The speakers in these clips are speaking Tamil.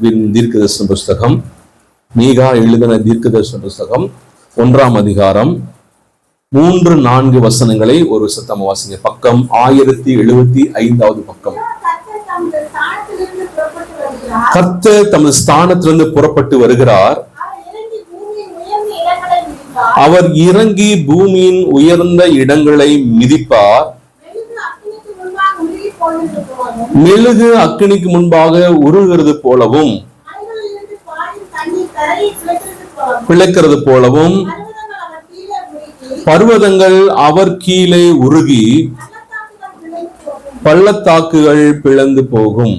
தீர்க்கதரிசன புஸ்தகம், மீகா எழுதின தீர்க்கதரிசன புஸ்தகம் 1ஆம் அதிகாரம் 3-4 வசனங்களை ஒரு சத்தம் வாசிங்க. பக்கம் 1075வது பக்கம். கர்த்தர் தமது ஸ்தானத்திலிருந்து புறப்பட்டு வருகிறார். அவர் இறங்கி பூமியின் உயர்ந்த இடங்களை மிதிப்பார். மெழுகு அக்கினிக்கு முன்பாக உருகிறது போலவும் பிளக்கிறது போலவும் பர்வதங்கள் அவர் கீழே உருகி பள்ளத்தாக்குகள் பிளந்து போகும்.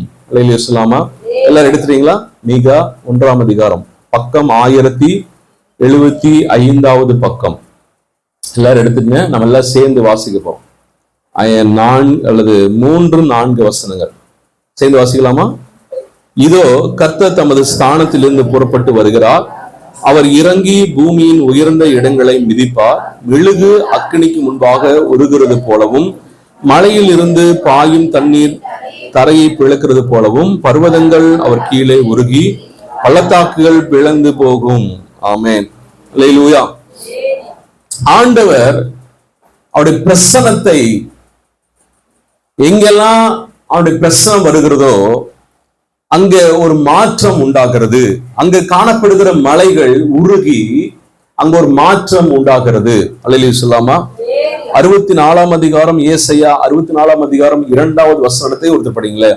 சொல்லாமா? எல்லாரும் எடுத்துறீங்களா? மீகா 1ஆம் அதிகாரம் பக்கம் 1075வது பக்கம். எல்லாரும் எடுத்துக்கங்க. நம்ம எல்லாம் சேர்ந்து வாசிக்க போறோம். 3-4 வசனங்கள் சேர்ந்து வாசிக்கலாமா? இதோ கர்த்தர் தமது ஸ்தானத்திலிருந்து புறப்பட்டு வருகிறார். அவர் இறங்கி பூமியின் உயர்ந்த இடங்களை மிதிப்பார். மெழுகு அக்கினிக்கு முன்பாக உருகிறது போலவும் மலையில் இருந்து பாயும் தண்ணீர் தரையை பிளக்கிறது போலவும் பர்வதங்கள் அவர் கீழே உருகி பள்ளத்தாக்குகள் பிளந்து போகும். ஆமென். அல்லேலூயா. ஆண்டவர் அவருடைய பிரசன்னத்தை எங்கெல்லாம் அவருடைய பிரசனம் வருகிறதோ அங்க ஒரு மாற்றம் உண்டாகிறது. அங்க காணப்படுகிற மலைகள் உருகி அங்க ஒரு மாற்றம் உண்டாகிறது. அல்லேலூயா சொல்லாமா? 64ஆம் அதிகாரம் ஏசாயா 64ஆம் அதிகாரம் 2வது வசனத்தை ஒருத்தர் படிங்களே.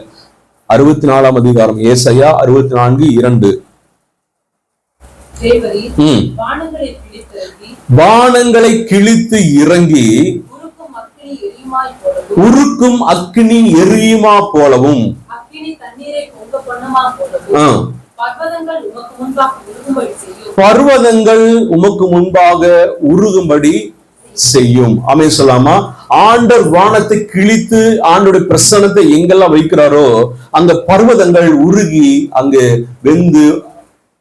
64ஆம் அதிகாரம் ஏசாயா 64:2. வானங்களை கிழித்து இறங்கி உருக்கும் அக்கினி எரியுமா போலவும் பர்வதங்கள் உமக்கு முன்பாக உருகும்படி செய்யும். ஆமென் சொல்லாமா? ஆண்டவர் வானத்தை கிழித்து ஆண்டோடைய பிரசன்னத்தை எங்கெல்லாம் வைக்கிறாரோ அந்த பர்வதங்கள் உருகி அங்கு வெந்து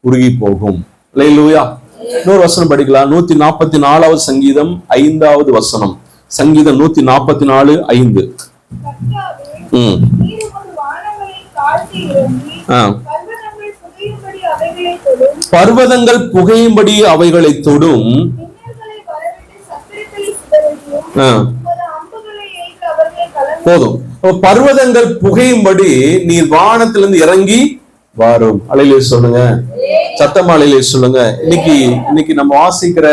உருகி போகும். அல்லேலூயா. இன்னொரு வசனம் படிக்கலாம். 144வது சங்கீதம் 5வது வசனம். சங்கீதம் 144:5. பர்வதங்கள் புகையும்படி அவைகளை தொடும். போதும். பர்வதங்கள் புகையும்படி நீர் வானத்திலிருந்து இறங்கி வரும். அலையிலே சொல்லுங்க, சத்தமா அலையிலே சொல்லுங்க. இன்னைக்கு நம்ம வாசிக்கிற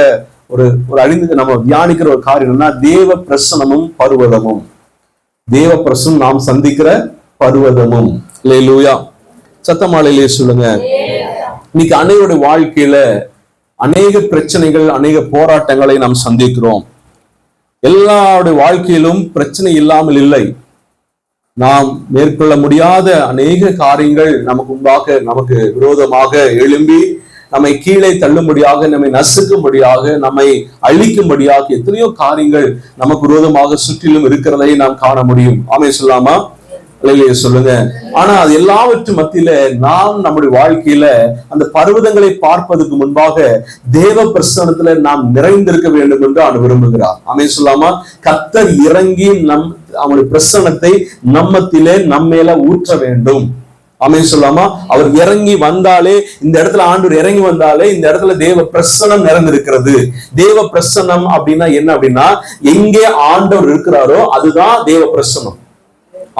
ஒரு அழிந்து நம்ம தியானிக்கிற ஒரு காரியம் என்னன்னா, தேவ பிரசனமும் பர்வதமும். தேவ பிரசனம் நாம் சந்திக்கிற பர்வதமும். அல்லேலூயா. சத்தமாலையிலே சொல்லுங்க. இன்னைக்கு அனைவருடைய வாழ்க்கையில அநேக பிரச்சனைகள், அநேக போராட்டங்களை நாம் சந்திக்கிறோம். எல்லாருடைய வாழ்க்கையிலும் பிரச்சனை இல்லாமல் இல்லை. நாம் மேற்கொள்ள முடியாத அநேக காரியங்கள் நமக்கு முன்பாக, நமக்கு விரோதமாக எழும்பி நம்மை கீழே தள்ளும்படியாக, நம்மை நசுக்கும்படியாக, நம்மை அழிக்கும்படியாக எத்தனையோ காரியங்கள் நமக்கு விரோதமாக சுற்றிலும் இருக்கிறதை நாம் காண முடியும். ஆமென் சொல்லாமா? அல்லேலூயா சொல்லுங்க. ஆனா அது எல்லாவற்று மத்தியில நாம் நம்முடைய வாழ்க்கையில அந்த பர்வதங்களை பார்ப்பதற்கு முன்பாக தேவ பிரசன்னத்துல நாம் நிறைந்திருக்க வேண்டும் என்று அவர் விரும்புகிறார். ஆமென் சொல்லாமா? கர்த்தர் இறங்கி அவருடைய பிரசன்னத்தை நம்மத்திலே நம்மேல ஊற்ற வேண்டும். ஆமென் சொல்லாமா? அவர் இறங்கி வந்தாலே, இந்த இடத்துல ஆண்டவர் இறங்கி வந்தாலே இந்த இடத்துல தேவ பிரசன்னம் நிறைந்திருக்கிறது. தேவ பிரசன்னம் அப்படின்னா என்ன அப்படின்னா, எங்கே ஆண்டவர் இருக்கிறாரோ அதுதான் தேவ பிரசன்னம்.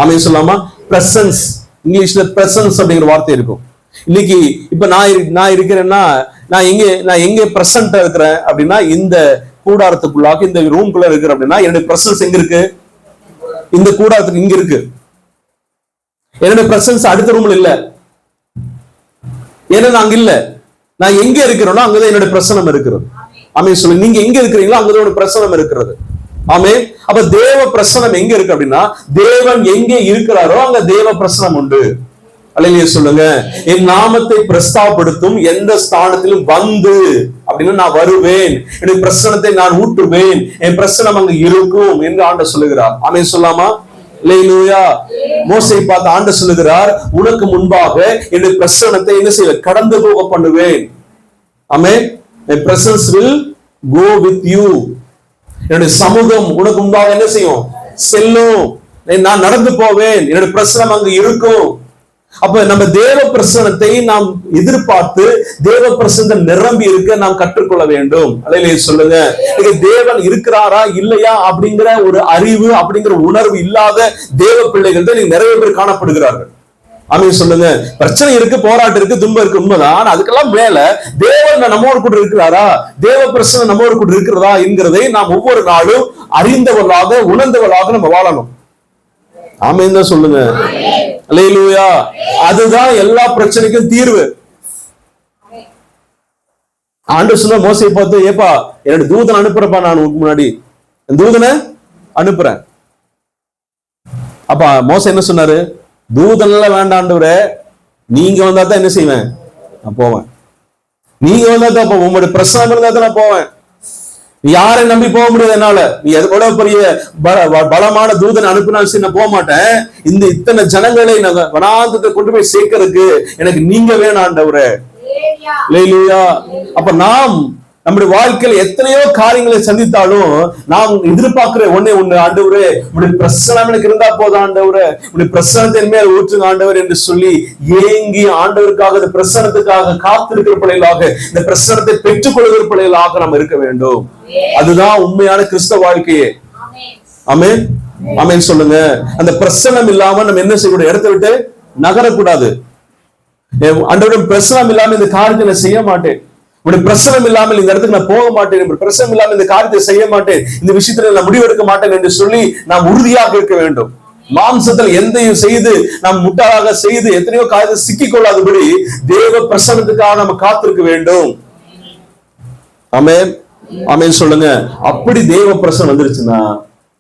ஆமென் சொல்லாமா? பிரசன்ஸ், இங்கிலீஷ்ல பிரசன்ஸ் அப்படிங்கிற வார்த்தை இருக்கும். இன்னைக்கு இப்ப நான் இருக்கிறேன்னா, நான் எங்க பிரசன்டா இருக்கிறேன் அப்படின்னா, இந்த கூடாரத்துக்குள்ளாக, இந்த ரூம்குள்ள இருக்கிறேன் அப்படின்னா என்னுடைய பிரசன்ஸ் எங்க இருக்கு? இந்த கூடாரத்துக்கு இங்க இருக்கு. என்னுடைய பிரசன்ஸ் அடுத்த ரூம்ல இல்ல. ஏன்னா நாங்க இல்ல, நான் எங்க இருக்கிறேனோ அங்கதான் என்னுடைய பிரசனம் இருக்கிறது. ஆமென் சொல்லுங்க. நீங்க எங்க இருக்கிறீங்களோ அங்கதான் பிரசனம் இருக்கிறது. ஆமென். அப்ப தேவ பிரசனம் எங்க இருக்கு அப்படின்னா, தேவன் எங்கே இருக்கிறாரோ அங்க தேவ பிரசனம் உண்டு. அல்லேலூயா சொல்லுங்க. என் நாமத்தை பிரஸ்தாபப்படுத்தும் எந்த ஸ்தானத்திலும் வந்து அப்படின்னா நான் வருவேன், என் பிரசனத்தை நான் ஊற்றுவேன், என் பிரசனம் அங்க இருக்கும் என்று ஆண்டவர் சொல்லுகிறார். ஆமென் சொல்லாமா? அல்லேலூயா. மோசேயை பார்த்து ஆண்டவர் சொல்லுகிறார், உனக்கு முன்பாக என்னுடைய பிரசன்னத்தை என்ன செய்ய கடந்து போக பண்ணுவேன். ஆமென். My presence will go with you. என்னுடைய சமூகம் உனக்கு முன்பாக என்ன செய்யும்? செல்லும். நான் நடந்து போவேன், என்னுடைய பிரசனம் அங்கு இருக்கும். அப்ப நம்ம தேவ பிரசன்னத்தை நாம் எதிர்பார்த்து தேவ பிரசன்னம் நிரம்பி இருக்க நாம் கற்றுக்கொள்ள வேண்டும். அல்லேலூயா சொல்லுங்க. தேவன் இருக்கிறாரா இல்லையா அப்படிங்கிற ஒரு அறிவு, அப்படிங்கிற உணர்வு இல்லாத தேவ பிள்ளைகள் தான் நிறைய பேர் காணப்படுகிறார்கள். ஆமென் சொல்லுங்க. பிரச்சனை இருக்கு, போராட்டம் இருக்கு, துன்பம் இருக்கு, உண்மைதான். அதுக்கெல்லாம் மேல தேவன் நம்மோடு கூட இருக்கிறாரா, தேவ பிரசன்னம் நம்மோடு கூட இருக்கிறதா என்கிறதை நாம் ஒவ்வொரு நாளும் அறிந்தவர்களாக உணர்ந்தவர்களாக நம்ம வாழணும். ஆமென் தான் சொல்லுங்க. அல்லேலூயா. அதுதான் எல்லா பிரச்சனைக்கும் தீர்வு. ஆண்டவர் சொன்ன மோசையை பார்த்து, ஏப்பா என்னோட தூதனை அனுப்புறப்பா, நான் முன்னாடி தூதனை அனுப்புறேன். அப்ப மோசை என்ன சொன்னாரு? தூதனெல்லாம் வேண்டாண்டவரே, நீங்க வந்தா தான் என்ன செய்வேன், நான் போவேன். நீங்க வந்தா தான் போவேன், உங்களுடைய பிரசனம் இருந்தா தான் நான் போவேன். யாரை நம்பி போக முடியாது என்னால. நீ எவ்வளவு பெரிய பலமான தூதனை அனுப்பினாலும் சரி, நான் போக மாட்டேன். இந்த இத்தனை ஜனங்களை நாங்க வனாந்தத்தை கொண்டு போய் சேர்க்கறதுக்கு எனக்கு நீங்க வேணும் ஆண்டவரே. அல்லேலூயா. அப்ப நாம் நம்முடைய வாழ்க்கையில எத்தனையோ காரியங்களை சந்தித்தாலும் நாம் எதிர்பார்க்கிற ஒண்ணே ஒண்ணு, ஆண்டவரே உடைய பிரசனம் எனக்கு இருந்தா போதும் ஆண்டவரே, உடைய பிரசனத்தை மேல் ஊற்றுங்க ஆண்டவர் என்று சொல்லி ஏங்கி ஆண்டவருக்காக, இந்த பிரசனத்துக்காக காத்திருக்கிற பிள்ளைகளாக, இந்த பிரசனத்தை பெற்றுக் கொள்கிற பிள்ளைகளாக நாம் இருக்க வேண்டும். அதுதான் உண்மையான கிறிஸ்தவ வாழ்க்கையே. ஆமென் ஆமென் சொல்லுங்க. அந்த பிரசனம் இல்லாம நம்ம என்ன செய்யக்கூடாது, இடத்தை விட்டு நகரக்கூடாது. ஆண்டவருடைய பிரசனம் இல்லாம இந்த காரியத்தை நான் செய்ய மாட்டேன், உடைய பிரசனம் இல்லாமல் இந்த இடத்துக்கு நான் போக மாட்டேன், பிரசனம் இல்லாமல் இந்த காரியத்தை செய்ய மாட்டேன், இந்த விஷயத்துல நான் முடிவெடுக்க மாட்டேன் என்று சொல்லி நாம் உறுதியாக இருக்க வேண்டும். மாம்சத்தில் எந்தையும் செய்து நாம் முட்டாளாக செய்து எத்தனையோ காரியத்தை சிக்கிக் கொள்ளாதபடி தேவ பிரசனத்துக்காக நம்ம காத்திருக்க வேண்டும். ஆமென் ஆமென் சொல்லுங்க. அப்படி தேவ பிரசனம் வந்துருச்சுன்னா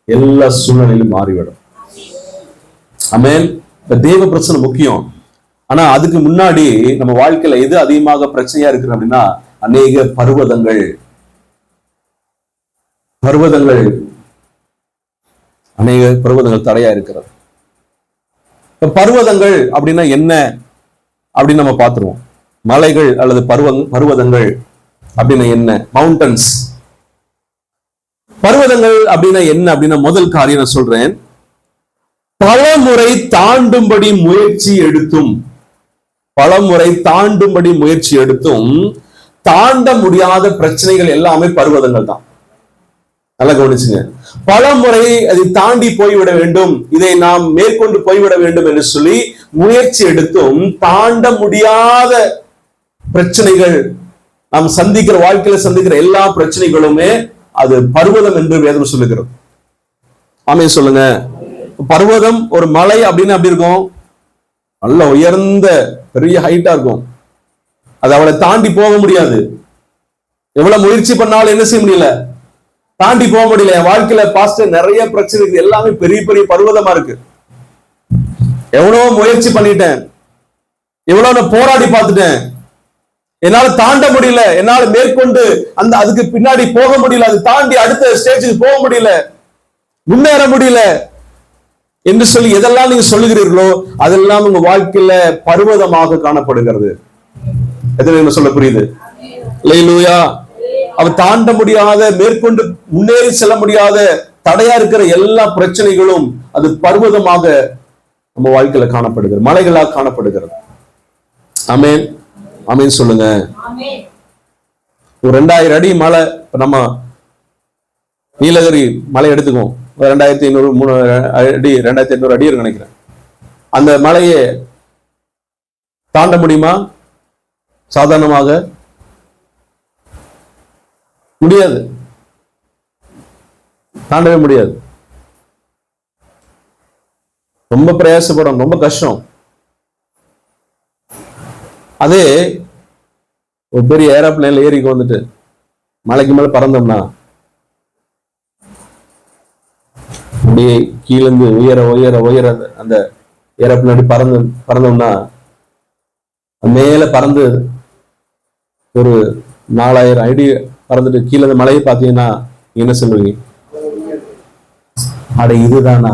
எல்லா சூழ்நிலையிலும் மாறிவிடும். ஆமென். தேவ பிரசனம் முக்கியம். ஆனா அதுக்கு முன்னாடி நம்ம வாழ்க்கையில எது அதிகமாக பிரச்சனையா இருக்கு அப்படின்னா, அநேக பர்வதங்கள் அநேக பர்வதங்கள் தடையா இருக்கிறது. பர்வதங்கள் அப்படின்னா என்ன அப்படின்னு நம்ம பார்த்துருவோம். மலைகள் அல்லது பர்வதங்கள் அப்படின்னா என்ன? மவுண்டன்ஸ். பர்வதங்கள் அப்படின்னா என்ன அப்படின்னா, முதல் காரியம் நான் சொல்றேன், பலமுறை தாண்டும்படி முயற்சி எடுத்தும் தாண்ட முடியாத பிரச்சனைகள் எல்லாமே பர்வதங்கள் தான். நல்லா கவனிச்சுங்க. பலமுறை அதை தாண்டி போய்விட வேண்டும், இதை நாம் மேற்கொண்டு போய்விட வேண்டும் என்று சொல்லி முயற்சி எடுத்தும் தாண்ட முடியாத பிரச்சனைகள், நாம் சந்திக்கிற வாழ்க்கையில சந்திக்கிற எல்லா பிரச்சனைகளுமே அது பர்வதம் என்று வேதம் சொல்லுகிறது. ஆமென் சொல்லுங்க. பர்வதம் ஒரு மலை அப்படின்னு அப்படி இருக்கும், நல்ல உயர்ந்த பெரிய ஹைட்டா இருக்கும். அது அவளை தாண்டி போக முடியாது. எவ்வளவு முயற்சி பண்ணாலும் என்ன செய்ய முடியல, தாண்டி போக முடியல. என் வாழ்க்கையில பாஸ்டர் நிறைய பிரச்சனை இருக்கு, எல்லாமே பெரிய பெரிய பர்வதமா இருக்கு. எவ்வளவு முயற்சி பண்ணிட்டேன், எவ்வளவு நான் போராடி பார்த்துட்டேன், என்னால தாண்ட முடியல, என்னால மேற்கொண்டு அதுக்கு பின்னாடி போக முடியல, அது தாண்டி அடுத்த ஸ்டேஜுக்கு போக முடியல, முன்னேற முடியல என்று சொல்லி எதெல்லாம் நீங்க சொல்லுகிறீர்களோ அதெல்லாம் உங்க வாழ்க்கையில பர்வதமாக காணப்படுகிறது. எதுவும் சொல்ல புரியுது? அல்லேலூயா. அவ தாண்ட முடியாத, மேற்கொண்டு முன்னேறி செல்ல முடியாத தடையா இருக்கிற எல்லா பிரச்சனைகளும் அது பர்வதமாக நம்ம வாழ்க்கையில காணப்படுகிறது, மலைகளாக காணப்படுகிறது. ஆமென் ஆமென் சொல்லுங்க. ஒரு 2000 அடி மலை, நம்ம நீலகிரி மலை எடுத்துக்குவோம், 2500 அடி 2800 அடி இருக்கு நினைக்கிறேன். அந்த மலையை தாண்ட முடியுமா? சாதாரணமாக முடியாது, தாண்டவே முடியாது. ரொம்ப பிரயாசப்படும், ரொம்ப கஷ்டம். அதே ஒரு பெரிய ஏரோப்ளேன்ல ஏறிக்கு வந்துட்டு மலைக்கு மேல பறந்தோம்னா அப்படியே கீழேந்து உயர உயர உயர அந்த ஏரோப்ளேன் பறந்தோம்னா மேல பறந்து ஒரு 4000 அடி பறந்துட்டு கீழே மலையை பார்த்தீங்கன்னா என்ன சொல்லுவீங்க? அட இதுதானா,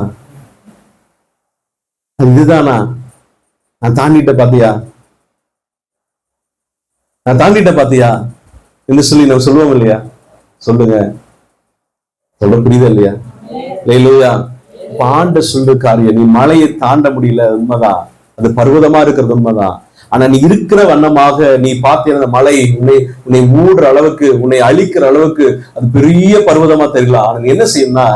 நான் தாண்டிட்ட பாத்தியா என்று சொல்லி நம்ம சொல்லுவோம் இல்லையா? சொல்லுங்க, சொல்ல புரியுது இல்லையா? இல்லையா? பாண்ட சொல்லு காரியம், நீ மலையை தாண்ட முடியல, உண்மைதான். அது பர்வதமா இருக்கிறது உண்மைதான். ஆனா நீ இருக்கிற வண்ணமாக நீ பார்த்தீங்க அந்த மலை உன்னை மூடுற அளவுக்கு, உன்னை அழிக்கிற அளவுக்கு அது பெரிய பர்வதமா தெரியலாம். ஆனா நீ என்ன செய்யணும்னா,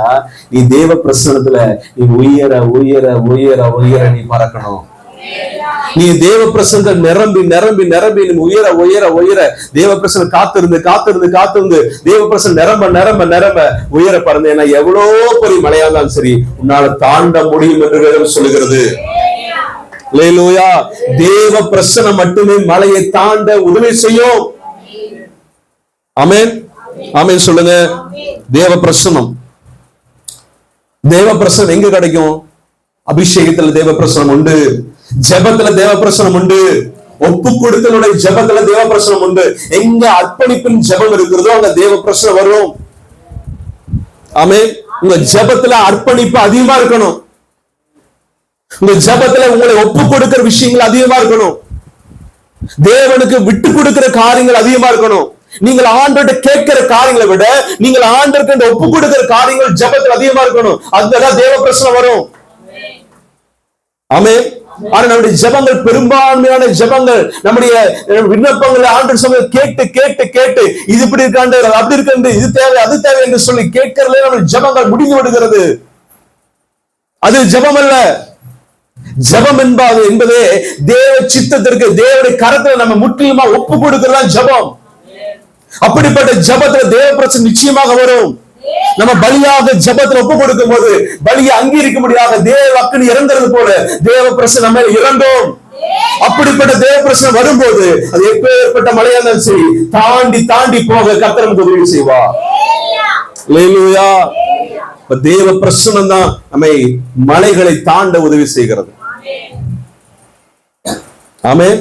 நீ தேவ பிரசன்னத்துல நீ உயர உயர உயர உயர நீ பறக்கணும். நீ தேவ பிரசன்னத்தை நிரம்பி நிரம்பி நிரம்பி நீ உயர உயர உயர தேவ பிரசன்னம் காத்திருந்து காத்திருந்து காத்திருந்து தேவ பிரசன்னம் நிரம்ப நிரம்ப நிரம்ப உயர பறந்து. ஏன்னா எவ்வளவு பெரிய மலையா இருந்தாலும் சரி உன்னால தாண்ட முடியும் என்று வேதம் சொல்லுகிறது. அல்லேலூயா. தேவ பிரசன்னம் மட்டுமே மலையை தாண்ட உதவி செய்யும். ஆமென் ஆமென் சொல்லுங்க. தேவ பிரசன்னம், தேவ பிரசன்னம் எங்க கிடைக்கும்? அபிஷேகத்துல தேவ பிரசன்னம் உண்டு, ஜெபத்துல தேவ பிரசன்னம் உண்டு, ஒப்பு கொடுத்தலுடைய ஜெபத்துல தேவ பிரசன்னம் உண்டு. எங்க அர்ப்பணிப்பின் ஜெபம் இருக்கிறதோ அங்க தேவ பிரசன்னம் வரும். ஆமென். உங்க ஜெபத்துல அர்ப்பணிப்பு அதிகமா இருக்கணும். உங்க ஜெபத்துல உங்களை ஒப்பு கொடுக்கிற விஷயங்கள் அதிகமா இருக்கணும். தேவனுக்கு விட்டு கொடுக்கிற காரியங்கள் அதிகமா இருக்கணும். நீங்கள் ஆண்டவர்கிட்ட கேட்கிற காரியங்களை விட நீங்கள் ஆண்டவருக்கு ஒப்பு கொடுக்கிற காரியங்கள் ஜெபத்துல அதிகமா இருக்கணும். அதுதான் தேவ பிரசன்னம் வரும். ஆமென். ஆனா நம்முடைய ஜெபங்கள், பெரும்பான்மையான ஜெபங்கள், நம்முடைய விண்ணப்பங்களை ஆண்டவர் சொல்ல கேட்டு கேட்டு கேட்டு இது இப்படி இருக்காண்டு அப்படி இருக்கு, இது தேவை அது தேவை என்று சொல்லி கேட்கிறதுல நம்ம ஜெபங்கள் முடிந்து விடுகிறது. அது ஜெபம் அல்ல. ஜெபம் என்பதே தேவ சித்தத்திற்கு, தேவனுடைய கரத்துல நம்ம முற்றிலுமா ஒப்பு கொடுக்கிறதா ஜெபம். அப்படிப்பட்ட ஜெபத்துல தேவ பிரசன்னம் நிச்சயமாக வரும். நம்ம பலியாக ஜெபத்துல ஒப்பு கொடுக்கும் போது பலியை அங்கீகரிக்க முடியாத தேவ அக்கினி இறங்குறது போல தேவ பிரசன்னம் நம்ம இறங்கும். அப்படிப்பட்ட தேவ பிரசன்னம் வரும்போது அது எப்பேற்பட்ட மலையா இருந்தாலும் சரி தாண்டி தாண்டி போக கர்த்தர் நமக்கு உதவி செய்வார். அல்லேலூயா. தேவ பிரசன்னம் தான் நம்மை மலைகளை தாண்ட உதவி செய்கிறது. ஆமென்.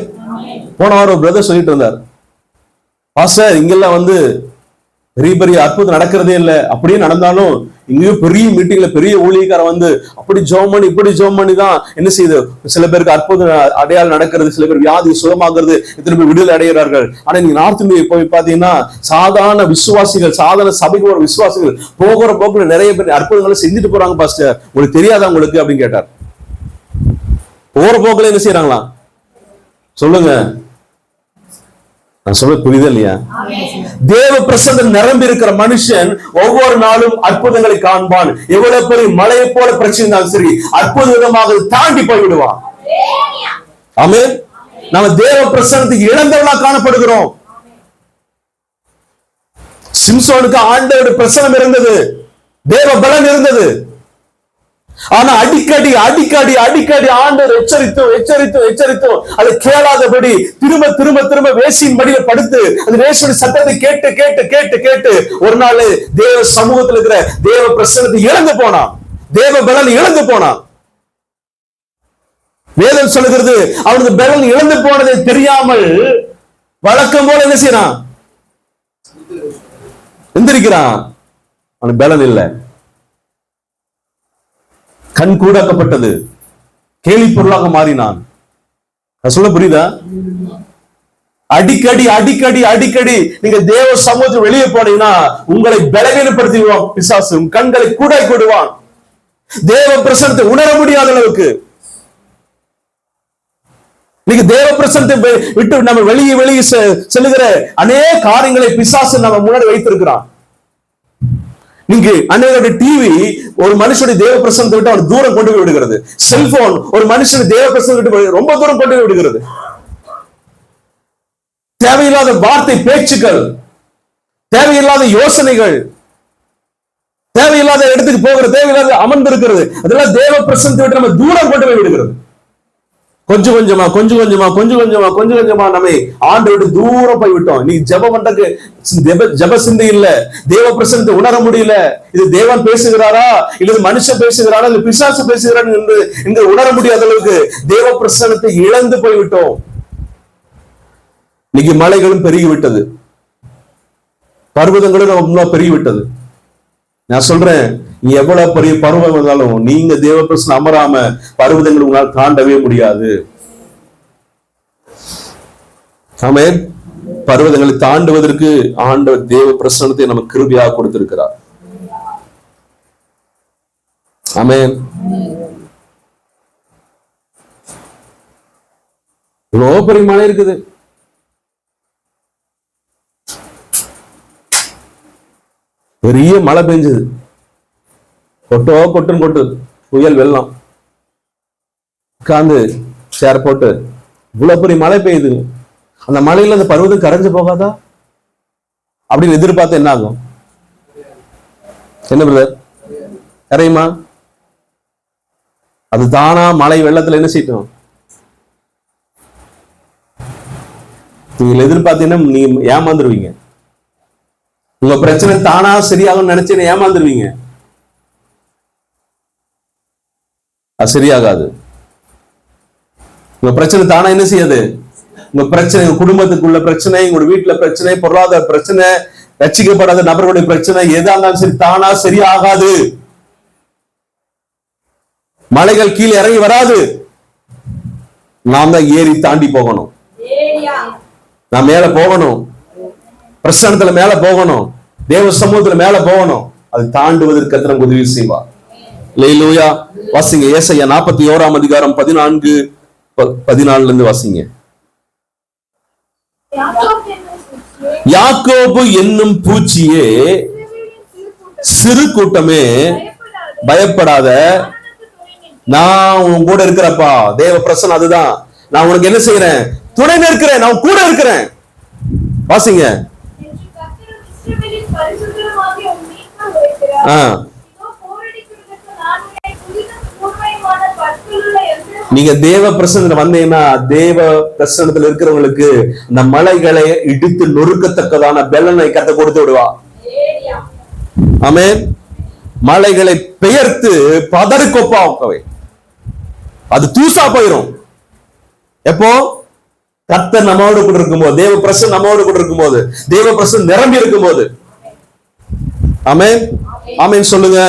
போன வாரம் பிரதர் சொல்லிட்டு இருந்தார், பாஸ்டர் இங்கெல்லாம் பெரிய பெரிய அற்புதம் நடக்கிறதே இல்லை, அப்படியே நடந்தாலும் இங்கேயும் பெரிய மீட்டிங்ல பெரிய ஊழியக்காரன் அப்படி ஜெபம் பண்ணி இப்படி ஜெபம் பண்ணி தான் என்ன செய்யுது, சில பேருக்கு அற்புதம் அடையாளம் நடக்கிறது, சில பேர் வியாதி சுகமாகிறது, இத்தனை பேர் விடுதலை அடைகிறார்கள். ஆனா நீங்க நார்த் இந்தியா போய் பாத்தீங்கன்னா சாதாரண விசுவாசிகள், சாதாரண சபைக்கு ஒரு விசுவாசிகள் போகிற போக்குல நிறைய பேர் அற்புதங்களை செஞ்சுட்டு போறாங்க. பாஸ்டர் உங்களுக்கு தெரியாதா உங்களுக்கு அப்படின்னு கேட்டார். போற போக்குல என்ன செய்யறாங்களா சொல்லுங்க, நான் சொல்ல புரியுதா இல்லையா? தேவ பிரசன்னம் நிரம்பி இருக்கிற மனுஷன் ஒவ்வொரு நாளும் அற்புதங்களை காண்பான். எவ்வளவு பெரிய மலையை போல பிரச்சனை இருந்தாலும் சரி அற்புதமாக தாண்டி போய்விடுவான். ஆமென். நாம தேவ பிரசன்னத்துக்கு இழந்தவனா காணப்படுகிறோம். சிம்சோனுக்கு ஆண்டவருடைய பிரசன்னம் இருந்தது, தேவ பலன் இருந்தது. ஆனா அடிக்கடி அடிக்கடி அடிக்கடி ஆண்டவர் எச்சரித்தும் எச்சரித்தும் எச்சரித்தும் அதை கேளாதபடி திரும்ப திரும்ப திரும்ப வேசியின் படியில படுத்து அந்த வேசியோட சத்தத்தை கேட்டு கேட்டு கேட்டு கேட்டு ஒரு நாள் தேவ சமூகத்தில் இருக்கிற தேவ பிரசன்னத்தை இழந்து போனான், தேவ பலன் இழந்து போனான். வேதம் சொல்லுகிறது அவனுக்கு பலன் இழந்து போனதை தெரியாமல் வழக்கம் போல என்ன செய்யறான், எந்திரிக்கிறான். அவனுக்கு பலன் இல்லை, கண் கூடாக்கப்பட்டது, கேலி பொருளாக மாறினான். சொல்ல புரியுதா? அடிக்கடி அடிக்கடி அடிக்கடி நீங்க தேவ சமூகத்தில் வெளியே போனீங்கன்னா உங்களை பலவீனப்படுத்திடுவான் பிசாசு, கண்களை கூடாய் கொடுவான். தேவ பிரசன்னத்தை உணர முடியாத அளவுக்கு நீங்க தேவ பிரசன்னத்தை விட்டு நம்ம வெளியே வெளியே செல்லுகிற அநேக காரியங்களை பிசாசு நம்ம முன்னாடி வைத்திருக்கிறான். நீங்க அன்னையோட டிவி ஒரு மனுஷனுடைய தேவ பிரசன்னத்தை விட்டு அவன் தூரம் கொண்டு போய் விடுகிறது. செல்போன் ஒரு மனுஷனுடைய தேவ பிரசன்னத்தை விட்டு ரொம்ப தூரம் கொண்டு போய் விடுகிறது. தேவையில்லாத வார்த்தை பேச்சுக்கள், தேவையில்லாத யோசனைகள், தேவையில்லாத இடத்துக்கு போகிறது, தேவையில்லாத அமர்ந்து இருக்கிறது, அதெல்லாம் தேவ பிரசன்னத்தை விட்டு நம்ம தூரம் கொண்டு போய் விடுகிறது. கொஞ்சம் கொஞ்சமா கொஞ்சம் கொஞ்சமா கொஞ்சம் கொஞ்சமா கொஞ்சம் கொஞ்சமா நம்மை ஆண்டை விட்டு தூரம் போய் விட்டோம். நீ ஜெபம் பண்றதுக்கு ஜெப சிந்தை இல்ல, தேவ பிரசன்னத்தை உணர முடியல. இது தேவன் பேசுகிறாரா இல்லது மனுஷன் பேசுகிறாரா இல்ல பிசாசு பேசுகிறான் என்று உணர முடியாத அளவுக்கு தேவ பிரசன்னத்தை இழந்து போய்விட்டோம். இன்னைக்கு மலைகளும் பெருகிவிட்டது, பர்வதங்களும் நம்ம பெருகிவிட்டது. நான் சொல்றேன், நீ எவ்வளவு பெரிய பருவம் வந்தாலும் நீங்க தேவ பிரசன்னம் அமராம பர்வதங்கள் உங்களால் தாண்டவே முடியாது. ஆமென். பர்வதங்களை தாண்டுவதற்கு ஆண்டவர் தேவ பிரசன்னத்தை நமக்கு கிருபையாக கொடுத்திருக்கிறார். ஆமென். இவ்வளோ பெரிய மழை இருக்குது. பெரிய மழை பெஞ்சது, கொட்டுன்னு கொட்டுது, புயல் வெள்ளம். உட்கார்ந்து சேர் போட்டு இவ்வளவு பெரிய மழை பெய்யுது, அந்த மழையில அந்த பருவத்துக்கு கரைஞ்சு போகாதா அப்படின்னு எதிர்பார்த்து என்ன ஆகும்? என்ன பிரதர், கரையுமா? அது தானா மழை வெள்ளத்துல என்ன செய்யணும்? நீங்க எதிர்பார்த்தீங்கன்னா நீங்க ஏமாந்துருவீங்க. உங்க பிரச்சனை தானா சரியாகும் நினைச்சு ஏமாந்துருவீங்க. அது சரியாகாது. உங்க பிரச்சனை தானா என்ன செய்யாது? உங்க பிரச்சனை, உங்க குடும்பத்துக்குள்ள பிரச்சனை, உங்க வீட்டுல பிரச்சனை, பொருளாதார பிரச்சனை, ரட்சிக்கப்படாத நபர்களுடைய பிரச்சனை எதா இருந்தாலும் சரி தானா சரியாகாது. மலைகள் கீழே இறங்கி வராது, நாம் தான் ஏறி தாண்டி போகணும். நான் மேல போகணும், பிரசன்னத்துல மேல போகணும், தேவ சமூகத்துல மேல போகணும். அது தாண்டுவதற்கு கர்த்தர் உதவி செய்வார். அல்லேலூயா. வாசிங்க ஏசாயா 41 அதிகாரம் 14-14 இருந்து வாசிங்க. யாக்கோபு என்னும் பூச்சியே, சிறு கூட்டமே, பயப்படாத, நான் உன் கூட இருக்கிறப்பா. தேவ பிரசன்னம் அதுதான். நான் உனக்கு என்ன செய்யறேன்? துணை நிற்கிறேன், நான் கூட இருக்கிறேன். வாசிங்க. நீங்க தேவ பிரசன்னத்துல வந்தீங்கன்னா, தேவ பிரசன்னத்துல இருக்கிறவங்களுக்கு இந்த மலைகளை இடித்து நொறுக்கத்தக்கதான பெலனை கர்த்தர் கொடுத்து விடுவா. ஆமென். மலைகளை பெயர்த்து பதறுக்கொப்பாக்கவே, அது தூசா போயிடும். எப்போ? கர்த்தர் நம்மோடு கூட இருக்கும்போது, தேவ பிரசன்னம் நம்மோடு கூட இருக்கும்போது, தேவ பிரசன்னம் நிரம்பி இருக்கும்போது. ஆமென், ஆமென் சொல்லுங்க.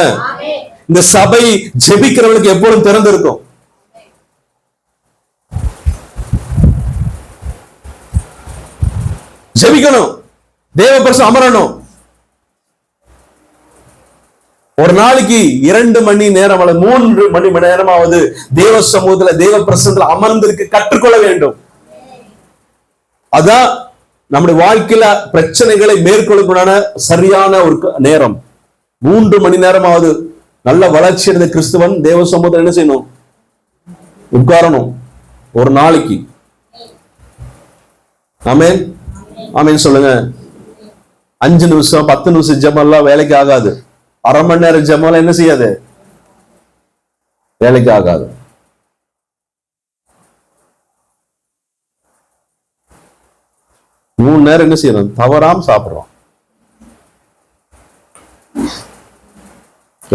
இந்த சபை ஜெபிக்கிறவங்களுக்கு எப்போதும் திறந்திருக்கும். ஜெபிக்கணும், தேவ பிரசன்னம் அமரணும். ஒரு நாளைக்கு 2 மணி நேரம் அல்லது 3 மணி நேரமாவது தேவ சமூகத்துல, தேவ பிரசன்னத்துல அமர்ந்திருக்க கற்றுக்கொள்ள வேண்டும். அதான் நம்முடைய வாழ்க்கையில பிரச்சனைகளை மேற்கொள்ளக்கூடான சரியான ஒரு நேரம். 3 மணி நேரமாவது நல்ல வளர்ச்சி அடைந்த கிறிஸ்துவன் தேவ சமூகத்தில் என்ன செய்யணும்? உட்காரணும் ஒரு நாளைக்கு. ஆமென், ஆமென் சொல்லுங்க. 5 நிமிஷம் 10 நிமிஷம் ஜெபம் எல்லாம் வேலைக்கு ஆகாது. அரை மணி நேரம் ஜெபம் என்ன செய்யாது? வேலைக்கு ஆகாது. மூணு நேரம் என்ன செய்யணும்? தவறாம சாப்பிடுறோம்.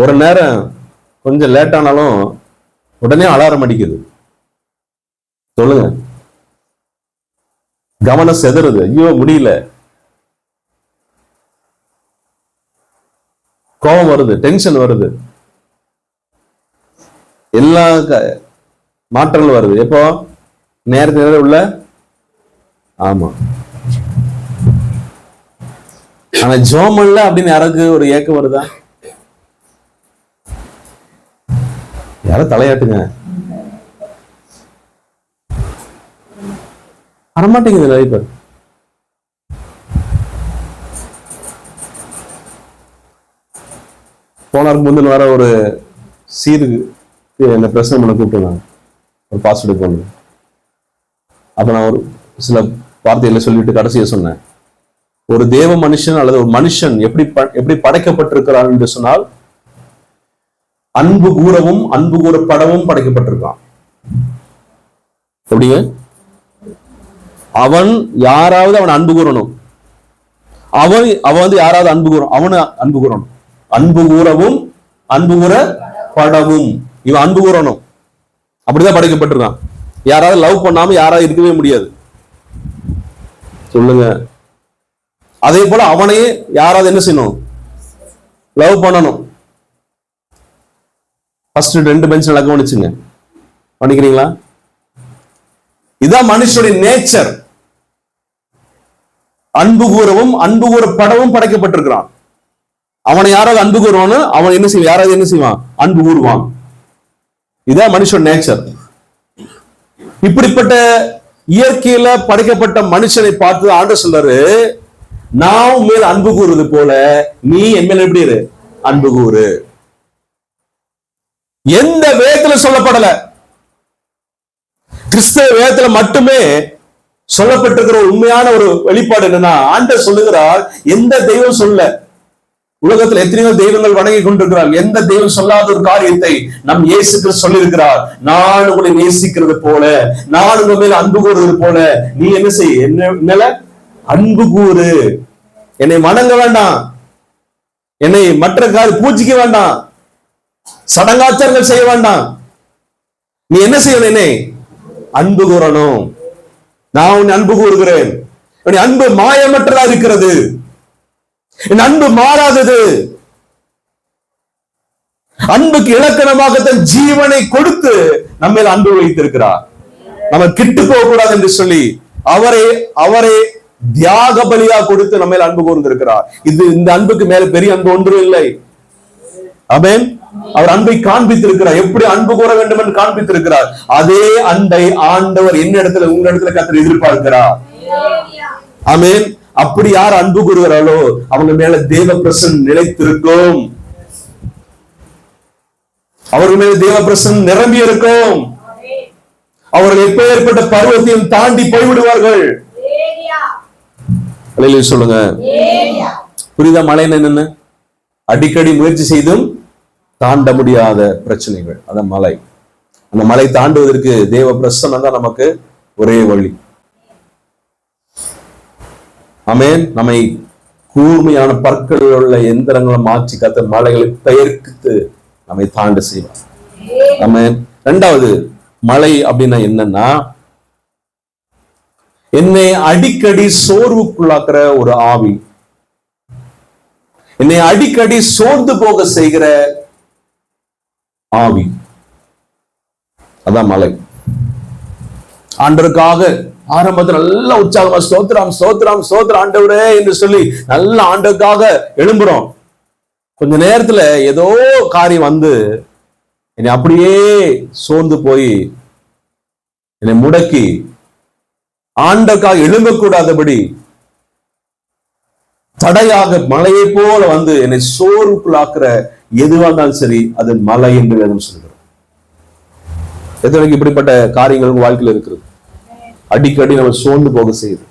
ஒரு நேரம் கொஞ்சம் லேட் ஆனாலும் உடனே அலாரம் அடிக்குது. சொல்லுங்க, கவனம் செதறுது. ஐயோ முடியல, கோபம் வருது, டென்ஷன் வருது, எல்லா மாற்றங்கள் வருது. எப்போ? நேரத்து நேரம் உள்ள. ஆமா, ஆனா ஜோமல்ல அப்படின்னு யாருக்கு ஒரு ஏக்கம் வருதா? யாரும் தலையாட்டுங்க. வரமாட்டேங்குது நிறைய பேர். போனாருக்கு முந்தின வர ஒரு சீருக்கு என்ன பிரச்சனை பண்ண கூப்பிட்டுருந்தாங்க, ஒரு பாஸ்வேர்டு போன. அப்ப நான் ஒரு சில வார்த்தைகளை சொல்லிட்டு கடைசியை சொன்னேன். ஒரு தேவ மனுஷன் அல்லது ஒரு மனுஷன் எப்படி படைக்கப்பட்டிருக்கிறான் என்று சொன்னால், அன்பு கூறவும் அன்பு கூறப்படவும் படைக்கப்பட்டிருக்கான். எப்படிங்க? அவன் யாராவது அவன் அன்பு கூறணும், அவன் வந்து யாராவது அன்பு கூறும், அவனு அன்பு கூறணும். அன்பு கூறவும் அன்பு கூறப்படவும், இவன் அன்பு கூறணும். அப்படிதான் படைக்கப்பட்டிருக்கான். யாராவது லவ் பண்ணாம யாராவது இருக்கவே முடியாது. சொல்லுங்க. அதே போல அவனையே யாராவது என்ன செய்யணும்? லவ் பண்ணணும். ஃபர்ஸ்ட் 2 பெஞ்ச் நல்லா கவனிச்சுங்க. பண்ணிக்கிறீங்களா? இதான் மனுஷனுடைய நேச்சர். அன்பு கூறவும் அன்பு கூறப்படவும் படைக்கப்பட்டிருக்கிறான். அவனை யாராவது அன்பு கூறுவான்னு அவன் என்ன செய்வான்? யாராவது என்ன செய்வான்? அன்பு கூறுவான். இதான் மனுஷன் நேச்சர். இப்படிப்பட்ட இயற்கையில படைக்கப்பட்ட மனுஷனை பார்த்து ஆண்டவர் சொல்றாரு, நான் உன் மேல் அன்பு கூறுவது போல நீ என் மேல் எப்படி இரு, அன்பு கூறு. எந்த வேதத்துல சொல்லப்படல, கிறிஸ்தவ வேதத்துல மட்டுமே சொல்லப்பட்டிருக்கிற உண்மையான ஒரு வெளிப்பாடு என்னன்னா, ஆண்டவர் சொல்லுகிறார், எந்த தெய்வம் சொல்ல, உலகத்தில் எத்தனையோ தெய்வங்கள் வணங்கி கொண்டிருக்கிறார், எந்த தெய்வம் சொல்லாத ஒரு காரியத்தை நம் இயேசு கிறிஸ்து சொல்லியிருக்கிறார். நான் உங்களை நேசிக்கிறது போல, நான் உங்க மேல அன்பு கூறுவது போல நீ என்ன செய், என்ன அன்பு கூறு. என்னை வணங்க வேண்டாம், என்னை மற்ற பூஜிக்க வேண்டாம், சடங்காச்சாரங்கள் செய்ய வேண்டாம், நீ என்ன செய்யணும், என்னை அன்பு கூறணும். நான் உன்னை அன்பு கூறுகிறேன். அன்பு மாயமற்றதா இருக்கிறது, என் அன்பு மாறாதது. அன்புக்கு இலக்கணமாக தன் ஜீவனை கொடுத்து நம்ம அன்பு வைத்திருக்கிறார். நம்ம கிட்டு போக கூடாது என்று சொல்லி அவரை தியாக பலியா கொடுத்து நம்ம அன்பு கூர்ந்திருக்கிறார். இந்த அன்புக்கு மேல பெரிய அன்பு ஒன்று இல்லை. ஆமென். அவர் அன்பை காண்பித்திருக்கிறார், எப்படி அன்பு கூற வேண்டும் என்று காண்பித்திருக்கிறார். அதே அன்பை ஆண்டவர் என்ன இடத்துல, உங்க இடத்துல கர்த்தர் எதிர்பார்க்கிறார். ஆமென். அப்படி யார் அன்பு கூறுகிறார்களோ அவங்க மேல தேவ பிரசன்னம் நிலைத்திருக்கும், அவர்கள் மேல தேவ பிரசன்னம் நிரம்பி இருக்கும். அவர்கள் எப்பேற்பட்ட பருவத்தையும் தாண்டி போய்விடுவார்கள். சொல்லுங்க, புரியுதா? மலை என்னன்னு அடிக்கடி முயற்சி செய்தும் தாண்ட முடியாத பிரச்சனைகள், அதான் மலை. அந்த மலை தாண்டுவதற்கு தேவ பிரசன்னம் தான் நமக்கு ஒரே வழி. ஆமென். நம்மை கூர்மையான பற்களில் உள்ள எந்திரங்களை மாற்றி கத்த மலைகளை பெயர்த்து நம்மை தாண்ட செய்வார். ஆமென். இரண்டாவது, மலை அப்படின்னா என்னன்னா, என்னை அடிக்கடி சோர்வுக்குள்ளாக்குற ஒரு ஆவி, என்னை அடிக்கடி சோர்ந்து போக செய்கிற ஆவி, அதான் மலை. ஆண்டவருக்காக ஆரம்பத்தில் நல்ல உற்சாகமா ஸ்தோத்திரம் ஸ்தோத்திரம் ஸ்தோத்திரம் ஆண்டவரே என்று சொல்லி நல்ல ஆண்டவருக்காக எழும்புறோம். கொஞ்ச நேரத்துல ஏதோ காரியம் வந்து என்னை அப்படியே சோர்ந்து போய் என்னை முடக்கி ஆண்டவருக்காக எழும்பக்கூடாதபடி தடையாக மலையை போல வந்து என்னை சோர்வுக்குள்ளாக்குற எதுவா இருந்தாலும் சரி, அது மலை என்று வேதம் சொல்கிறோம். எத்தனைக்கு இப்படிப்பட்ட காரியங்கள் உங்க வாழ்க்கையில் இருக்கிறது, அடிக்கடி நம்ம சோர்ந்து போக செய்யுது.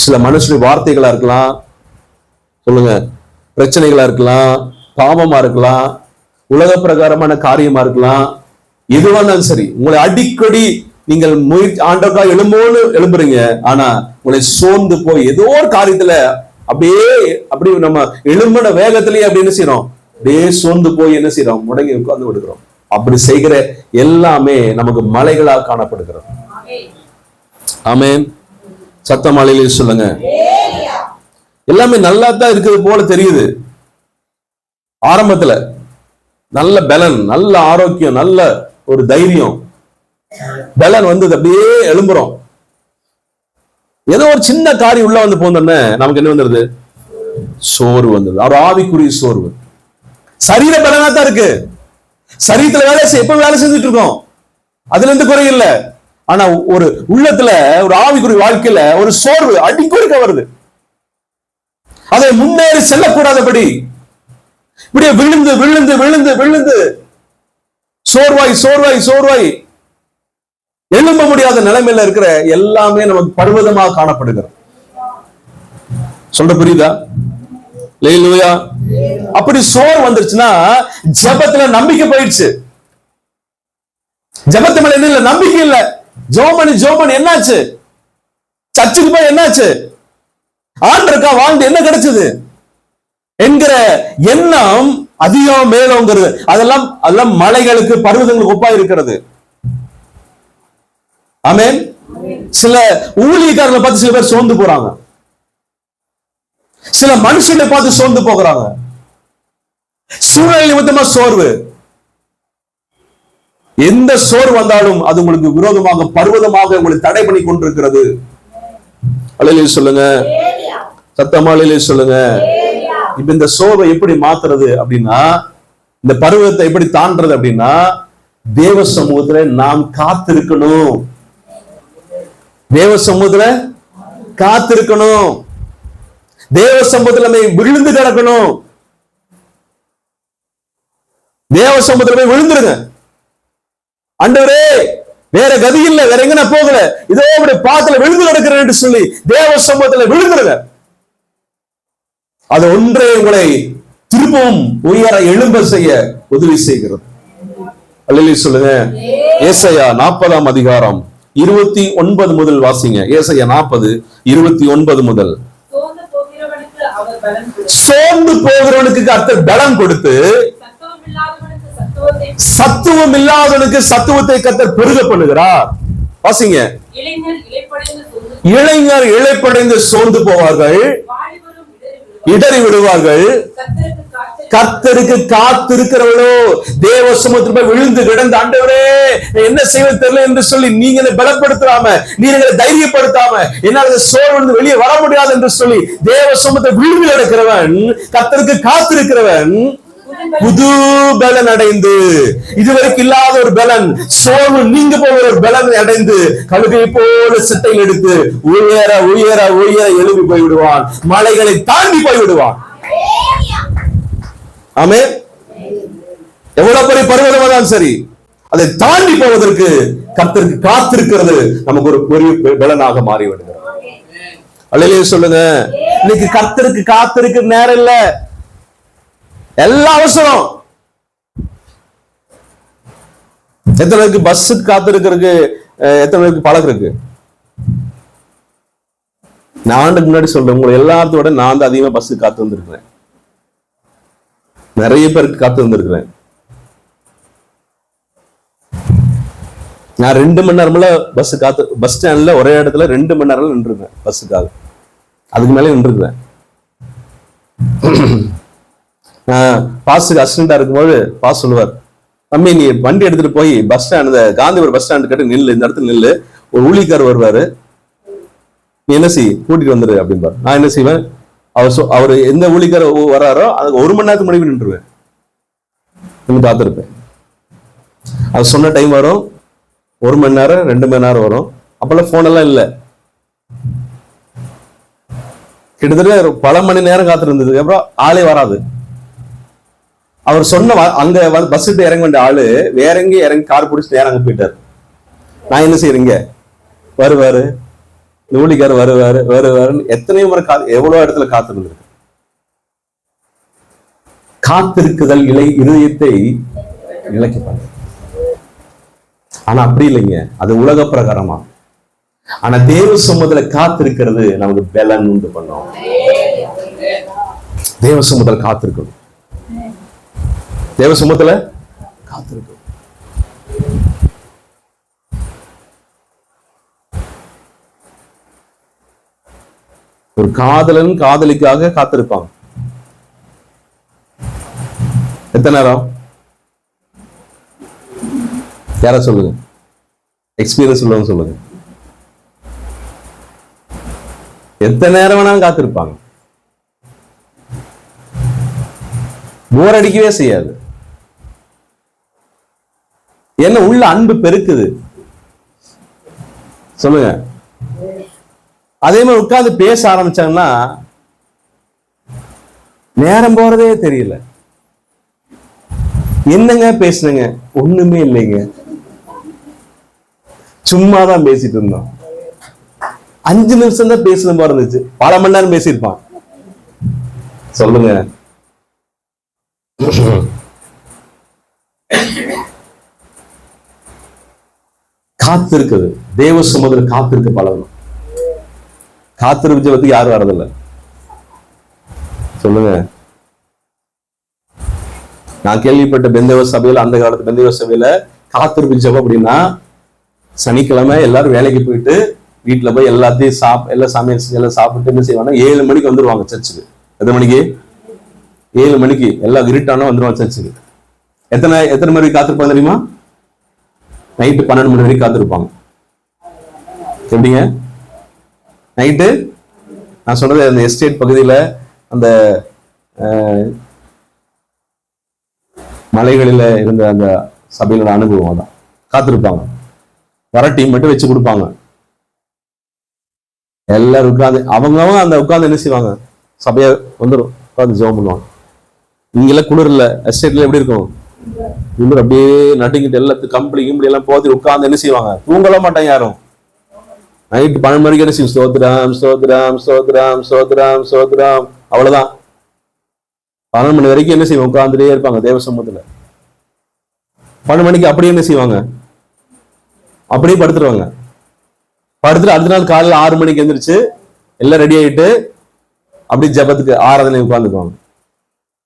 சில மனுஷனுடைய வார்த்தைகளா இருக்கலாம், சொல்லுங்க, பிரச்சனைகளா இருக்கலாம், பாவமா இருக்கலாம், உலக பிரகாரமான காரியமா இருக்கலாம், எதுவா இருந்தாலும் சரி, உங்களை அடிக்கடி நீங்கள் ஆண்டவருக்காக எழும்புறீங்க, ஆனா உங்களை சோர்ந்து போய் ஏதோ ஒரு காரியத்துல அப்படியே நம்ம எழும்பின வேகத்திலேயே அப்படி என்ன செய்யறோம், அப்படியே சோர்ந்து போய் என்ன செய்யறோம், முடங்கி உட்கார்ந்து விடுகிறோம். அப்படி செய்கிற எல்லாமே நமக்கு மலைகளால் காணப்படுகிறோம். ஆமென். சத்தமாலையிலே சொல்லுங்க. எல்லாமே நல்லா தான் இருக்கிறது போல தெரியுது. ஆரம்பத்துல நல்ல பலன், நல்ல ஆரோக்கியம், நல்ல ஒரு தைரியம், பலன் வந்து அப்படியே எழும்புறோம். ஏதோ ஒரு சின்ன காரியம் உள்ள வந்து போனோன்னே நமக்கு என்ன வந்துருது, சோர்வு வந்தது. அவர் ஆவிக்குரிய சோர்வு. சரீர பலனா தான் இருக்கு, சரீரத்துல எப்ப வேலை செஞ்சுட்டு இருக்கோம், அதுல இருந்து குறை இல்லை. ஆனா ஒரு உள்ளத்துல, ஒரு ஆவிக்குரிய வாழ்க்கையில ஒரு சோர்வு அடிக்கொடுக்க வருது. அதை முன்னேறி செல்லக்கூடாதபடி இப்படியே விழுந்து விழுந்து விழுந்து விழுந்து சோர்வாய் சோர்வாய் சோர்வாய் எழும்ப முடியாத நிலைமையில இருக்கிற எல்லாமே நமக்கு பர்வதமாக காணப்படுகிறது. சொல்ற புரியுதா? அல்லேலூயா. அப்படி சோர் வந்துருச்சுன்னா ஜெபத்துல நம்பிக்கை போயிடுச்சு. ஜெபத்து மேல என்ன இல்ல, நம்பிக்கை இல்ல. ஜோமனி என்னாச்சு? சர்ச்சுக்கு போய் என்னாச்சு? ஆண்டருக்கா வாழ்ந்து என்ன கிடைச்சது என்கிற எண்ணம் அதிகம் மேலோங்கிறது. அதெல்லாம் மலைகளுக்கு, பர்வதங்களுக்கு ஒப்பா இருக்கிறது. ஆமென். சில ஊழியக்காரர்களை பார்த்து சில பேர் சோர்ந்து போறாங்க, சில மனுஷனை பார்த்து சோர்ந்து போகிறாங்க. சூழ்நிலை நிமித்தமா சோர்வு. எந்த சோர்வு வந்தாலும் அது உங்களுக்கு விரோதமாக, பர்வதமாக உங்களை தடை பண்ணி கொண்டிருக்கிறது. அல்லேலூயா சொல்லுங்க, சத்தமாலையிலே சொல்லுங்க. இப்ப இந்த சோர்வை எப்படி மாத்துறது அப்படின்னா, இந்த பர்வதத்தை எப்படி தாண்டறது அப்படின்னா, தேவ சமூகத்துல நாம் காத்திருக்கணும். தேவ சமூகத்துல காத்திருக்கணும். தேவ சமூகத்துல விழுந்து கிடக்கணும். தேவ சமூகத்துல விழுந்துருங்க. ஆண்டவரே வேற கதி இல்ல, வேற எங்க நான் போகல, இதோ இப்படி பாத்துல விழுந்து கிடக்கிறேன் என்று சொல்லி தேவ சமூகத்துல விழுந்துருங்க. அது ஒன்றே உங்களை திரும்பவும் உயர எழும்ப செய்ய உதவி செய்கிறது. அல்லேலூயா சொல்லுங்க. ஏசாயா 40 அதிகாரம் 29 முதல் வாசிங்க. ஏசாயா 40:29 முதல். சோர்ந்து போகிறவனுக்கு கர்த்தர் பலம் கொடுத்து, சத்துவம் இல்லாதவனுக்கு சத்துவத்தை கர்த்தர் பெருக பண்ணுகிறார். வாசிங்க. இளைஞர் இளைப்படைந்து சோர்ந்து போவார்கள், இடறி விடுவார்கள். கர்த்தருக்கு காத்திருக்கிறவளோ தேவ சமூகத்துல விழுந்து கிடந்து, ஆண்டவரே என்ன செய்வது தெரியல என்று சொல்லி நீங்க பலப்படுத்தாம, நீங்க தைரியப்படுத்தாம, என்னால சோர்வு வெளியே வர முடியாது என்று சொல்லி தேவ சமூகத்தை விழுந்து கிடக்கிறவன், கர்த்தருக்கு காத்திருக்கிறவன் புது பலன் அடைந்து, இதுவரைக்கும் இல்லாத ஒரு பலன், சோர்வு நீங்க போகிற ஒரு பலன் அடைந்து கழுகை போல சிட்டையில் எடுத்து உயர உயர உயர எழுப்பி போய்விடுவான். மலைகளை தாண்டி போய்விடுவான். ஆமென். எவ்வளவு பெரிய பர்வதமா தான் சரி, அதை தாண்டி போவதற்கு கர்த்தருக்கு காத்திருக்கிறது நமக்கு ஒரு பெரிய பலனாக மாறி விடுகிறது. அல்லேலூயா சொல்லுங்க. இன்னைக்கு கர்த்தருக்கு காத்திருக்கிற நேரம் இல்ல, எல்லா அவசரம். எத்தனை பேருக்கு பஸ்ஸுக்கு காத்திருக்கிறதுக்கு, எத்தனை பேருக்கு பழக்கம் இருக்கு? நான் ஆண்டுக்கு முன்னாடி சொல்றேன், உங்களை எல்லாத்தோட நான் தான் அதிகமா பஸ்ஸுக்கு காத்து வந்திருக்கிறேன். நிறைய பேருக்கு காத்து வந்திருக்கிறேன். நான் 2 மணி நேரம்ல பஸ் காத்து, பஸ் ஸ்டாண்ட்ல ஒரே இடத்துல 2 மணி நேரம் நின்றுருக்கேன் பஸ்ஸுக்காக. அதுக்கு மேலே நின்றுருக்கேன். பாஸுக்கு அசிஸ்டண்டா இருக்கும்போது பாஸ் சொல்லுவார், தம்பி நீ வண்டி எடுத்துட்டு போய் bus stand, Gandhipuram bus stand கிட்ட நில்லு, இந்த இடத்துல நில்லு, ஒரு ஊழிக்கார் வருவாரு, நீ என்ன செய் கூட்டிட்டு வந்துரு அப்படின்பாரு. நான் என்ன செய்வேன், அவர் எந்த ஊழிக்கார வர்றாரோ அதுக்கு 1 மணி நேரத்துக்கு முன்னாடி நின்றுவேன், பார்த்துருப்பேன். அது சொன்ன டைம் வரும், 1 மணி நேரம் 2 மணி நேரம் வரும். அப்பெல்லாம் போன் எல்லாம் இல்லை, கிட்டத்தட்ட பல மணி நேரம் காத்திருந்ததுக்கு அப்புறம் ஆளே வராது. அவர் சொன்ன அங்க பஸ் விட்டு இறங்க வேண்டிய ஆளு வேற எங்க இறங்கி கார் பிடிச்சிட்டு அங்க போயிட்டாரு. நான் என்ன செய்யறீங்க, வருவாரு இந்த ஊழிக்கார் வருவாரு வருவாருன்னு எத்தனையோ முறை எவ்வளவு இடத்துல காத்திருந்திருக்கு. காத்திருக்குதல் இருதயத்தை இழக்கப்பாங்க. ஆனா அப்படி இல்லைங்க, அது உலக பிரகாரமா. ஆனா தேவ சமூகத்துல காத்திருக்கிறது நமக்கு பலன் உண்டு பண்ணும். தேவ சமூகத்துல காத்திருக்கணும், தேவ சமூகத்துல காத்திருக்கணும். ஒரு காதலன் காதலிக்காக காத்திருப்பாங்க. எத்தனை நேரம்? யார சொல்லுங்க, எக்ஸ்பீரியன்ஸ் உள்ளவங்க சொல்லுங்க. எத்தனை நேரம் வேணாலும் காத்திருப்பாங்க, போர் அடிக்கவே செய்யாது. என்ன உள்ள அன்பு பெருக்குது சொல்லுங்க. அதே மாதிரி உட்கார்ந்து பேச ஆரம்பிச்சாங்கன்னா நேரம் போறதே தெரியல. என்னங்க பேசுனங்க, ஒண்ணுமே இல்லைங்க, சும்மாதான் பேசிட்டு இருந்தோம். 5 நிமிஷம் தான் பேசணும் போல இருந்துச்சு, பல மணி நேரம் பேசியிருப்பான். சொல்லுங்க. காத்திருக்குது, தேவ சமூகத்தில் காத்திருக்க பழகணும். காத்திருப்பதை யாரும் வரதில்லை சொல்லுங்க. நான் கேள்விப்பட்ட பெந்தேவ சபையில, அந்த காலத்து பெந்தேவ சபையில காத்திருப்பு ஜெபம் அப்படின்னா, சனிக்கிழமை எல்லாரும் வேலைக்கு போயிட்டு வீட்டுல போய் எல்லாத்தையும் எல்லாம் சமையல் செஞ்சு எல்லாம் சாப்பிட்டு என்ன செய்வாங்க, 7 மணிக்கு வந்துருவாங்க சர்ச்சுக்கு. எத்தனை மணிக்கு? 7 மணிக்கு எல்லாம் இருட்டானா வந்துருவாங்க சர்ச்சுக்கு. எத்தனை மணி காத்திருப்பாங்க தெரியுமா? நைட்டு 12 மணி வரைக்கும் காத்திருப்பாங்க. எப்படிங்க நைட்டு? நான் சொன்னது அந்த எஸ்டேட் பகுதியில அந்த மலைகளில இருந்த அந்த சபையிலோட அனுபவம் தான். காத்திருப்பாங்க, வர டீம் மட்டும் வச்சு கொடுப்பாங்க. எல்லாரும் உட்காந்து அவங்க அந்த உட்காந்து என்ன செய்வாங்க, சபையா வந்துடும், உட்காந்து ஜெபம் பண்ணுவாங்க. இங்கெல்லாம் குளிர்ல எஸ்டேட்ல எப்படி இருக்கும், குளிர் அப்படியே நடுங்கிட்டு எல்லாத்துக்கும் கம்பளி கிம்பளி எல்லாம் போத்தி உட்காந்து என்ன செய்வாங்க, தூங்கலாம் மாட்டாங்க யாரும். நைட்டு 12 மணிக்கு என்ன செய்யும், ஸ்தோத்திரம் ஸ்தோத்திரம் ஸ்தோத்திரம் ஸ்தோத்திரம் ஸ்தோத்திரம், அவ்வளவுதான். 12 மணி வரைக்கும் என்ன செய்வாங்க, உட்காந்துட்டே இருப்பாங்க தேவ சமூகத்துல. 12 மணிக்கு அப்படியே என்ன செய்வாங்க, அப்படியே படுத்துருவாங்க. படுத்துட்டு அடுத்த நாள் காலையில் 6 மணிக்கு எழுந்திரிச்சு எல்லாம் ரெடி ஆகிட்டு அப்படி ஜபத்துக்கு ஆராதனை உட்கார்ந்துக்குவாங்க.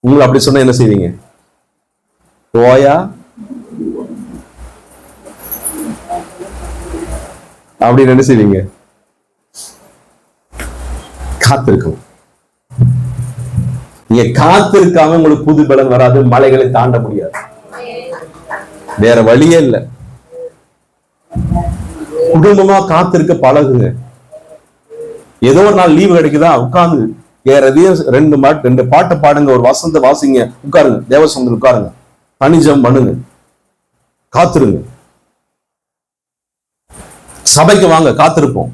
உங்களை அப்படி சொன்னா என்ன செய்வீங்க, போயா அப்படின்னு என்ன செய்வீங்க, காத்திருக்கும். நீங்க காத்திருக்காம உங்களுக்கு புது பலன் வராது, மலைகளை தாண்ட முடியாது, வேற வழியே இல்லை. குடும்பமா காத்திருக்க பழகுங்க. ஏதோ ஒரு நாள் லீவு கிடைக்குதா, உட்கார்ந்து வேற எதையும் 2 பாட்டை பாடுங்க, ஒரு வசந்த வாசிங்க, உட்காருங்க, தேவசம் உட்காருங்க, தனிஜம் பண்ணுங்க, காத்திருங்க. சபைக்கு வாங்க, காத்திருப்போம்.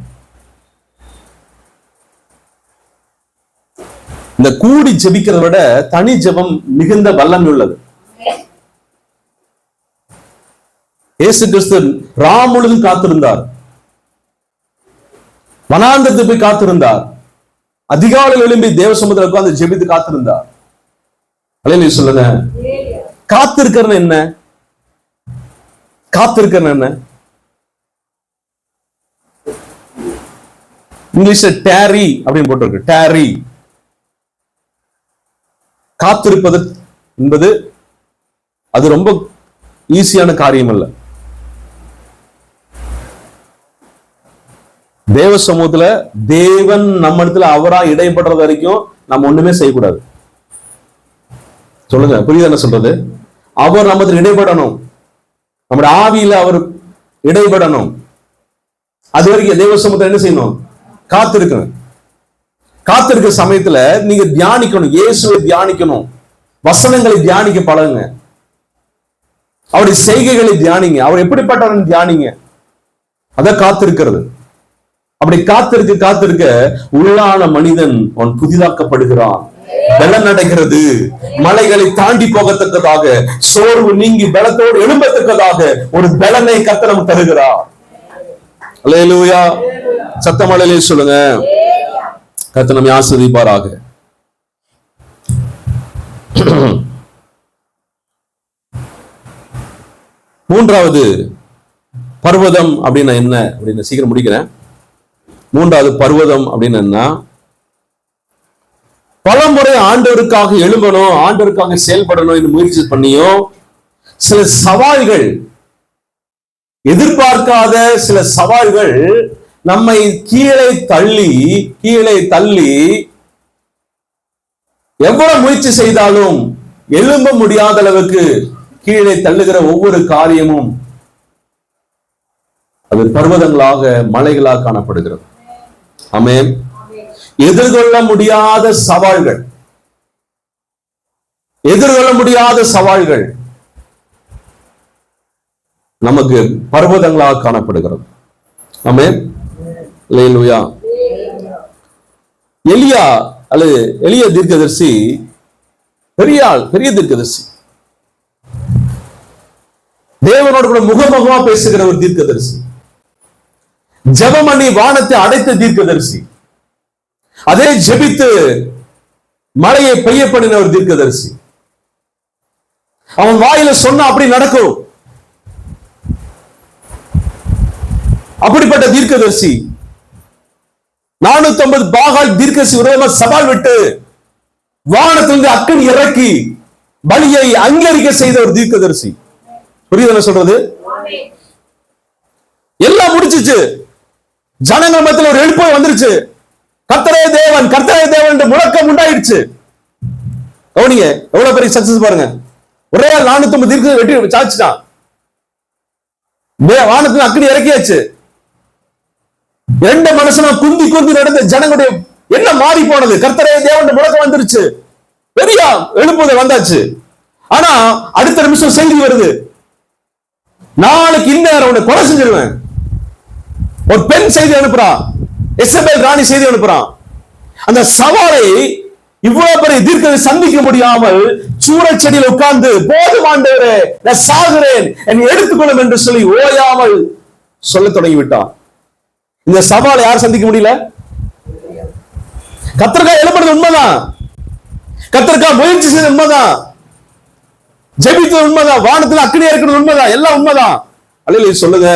இந்த கூடி ஜெபிக்கிறத விட தனி ஜெபம் மிகுந்த வல்லமை உள்ளது. இயேசு கிறிஸ்து ராம் முழுதும் காத்திருந்தார், வனாந்தரத்துக்கு போய் காத்திருந்தார், அதிகாலையில் எழும்பி தேவ சமுத்திரம் உட்கார்ந்து ஜெபித்து காத்திருந்தார். அல்லேலூயா சொல்லுங்க. காத்திருக்கிறது என்ன, காத்திருக்கிறது என்ன, இங்கிலீஷ்ல டேரி அப்படின்னு போட்டிருக்கு. டேரி, காத்திருப்பது என்பது அது ரொம்ப ஈஸியான காரியம் அல்ல. தேவ சமூகத்துல தேவன் நம்ம இடத்துல அவரா இடைப்படுறது வரைக்கும் நம்ம ஒண்ணுமே செய்யக்கூடாது. சொல்லுங்க, புரியுது என்ன சொல்றது? அவர் நம்ம இடைப்படணும், நம்முடைய ஆவியில அவர் இடைப்படணும். அது வரைக்கும் தேவ சமூகத்துல என்ன செய்யணும், காத்திருக்கணும். காத்திருக்க சமயத்துல நீங்க தியானிக்கணும், இயேசுவை தியானிக்கணும், வசனங்களை தியானிக்க பழகுங்க, அவருடைய செய்கைகளை தியானிங்க, அவர் எப்படிப்பட்டவன் தியானிங்க. அத காத்திருக்கிறது. அப்படி காத்திருக்க உள்ளான மனிதன் அவன் புதிதாக்கப்படுகிறான், பலன் அடைகிறது, மலைகளை தாண்டி போகத்தக்கதாக, சோர்வு நீங்கி பலத்தோடு எழும்பத்தக்கதாக ஒரு பலனை கர்த்தர் நமக்கு தருகிறார். அல்லேலூயா, சத்தம் அல்லேலூயா சொல்லுங்க. கர்த்தர் நம்மை ஆசீர்வதிப்பாராக. மூன்றாவது பர்வதம் அப்படின்னா என்ன அப்படின்னு சீக்கிரம் முடிக்கிறேன். மூன்றாவது பர்வதம் அப்படின்னு என்ன, பலமுறை ஆண்டவருக்காக எழும்பணும், ஆண்டவருக்காக செயல்படணும் என்று முயற்சி பண்ணியும் சில சவால்கள், எதிர்பார்க்காத சில சவால்கள் நம்மை கீழே தள்ளி எவ்வளவு முயற்சி செய்தாலும் எழும்ப முடியாத அளவுக்கு கீழே தள்ளுகிற ஒவ்வொரு காரியமும் அது பர்வதங்களாக, மலைகளாக காணப்படுகிறது. ஆமென். எதிர்கொள்ள முடியாத சவால்கள் நமக்கு பர்வதங்களாக காணப்படுகிறது. ஆமென். அல்லேலூயா. எலியா அல்லது எலியா தீர்க்கதரிசி பெரிய தீர்க்கதரிசி, தேவனோடு கூட முகமுகமா பேசுகிற ஒரு தீர்க்கதரிசி, ஜெபமணி வானத்தை அடைத்த தீர்க்கதரிசி, அதே ஜெபித்து மழையை பெய்ய பண்ணின ஒரு தீர்க்கதரிசி. அவன் வாயில சொன்ன அப்படி நடக்கும். அப்படிப்பட்ட தீர்க்கதரிசி 450 பாகால் தீர்க்கதரிசி விரோதமா சவால் விட்டு வானத்திலிருந்து அக்கினி இறக்கி பலியை அங்கீகரிக்க செய்த ஒரு தீர்க்கதரிசி. புரியுது என்ன சொல்றது? எல்லாம் முடிச்சிச்சு, ஜனங்கள் மத்தியில் ஒரு எழுப்பு வந்துருச்சு, கர்த்தரே தேவன் என்று முழக்கம் உண்டாயிடுச்சு. கவனிங்க, எவ்வளவு பெரிய சக்சஸ் பாருங்க. ஒரே 450 தீர்க்க வெட்டி சாச்சிட்டான், வானத்தில் அக்கினி இறக்கியாச்சு. 2 மனுஷனா குந்தி நடந்த ஜனங்களுடைய என்ன மாறி போனது, கர்த்தரே தேவன் முழக்கம் வந்துருச்சு, பெரிய எழுப்புதல் வந்தாச்சு. ஆனா அடுத்த நிமிஷம் செய்தி வருது, நாளைக்கு இந்நேரம் உன்னை கொலை செஞ்சிருவேன். ஒரு பெண் செய்தி அனுப்புறா, எசபேல் ராணி செய்தி அனுப்புறான். அந்த சவாலை இவ்வளவு பெரிய தீர்க்கதை சந்திக்க முடியாமல் சூரச் செடியில் உட்கார்ந்து, போதும் ஆண்டவரே, நான் சாகிறேன், என்னை எடுத்துக்கொள்ளும் என்று சொல்லி ஓயாமல் சொல்ல தொடங்கி விட்டான். இந்த சவாலை யார் சந்திக்க முடியல? கர்த்தருக்காக எழுப்புறது உண்மைதான், கர்த்தருக்காக முயற்சி செய்த உண்மைதான், ஜெபித்தது உண்மைதான், வானத்துல அக்கினியா இருக்கிறது உண்மைதான், எல்லாம் உண்மைதான். அல்லேலூயா சொல்லுங்க.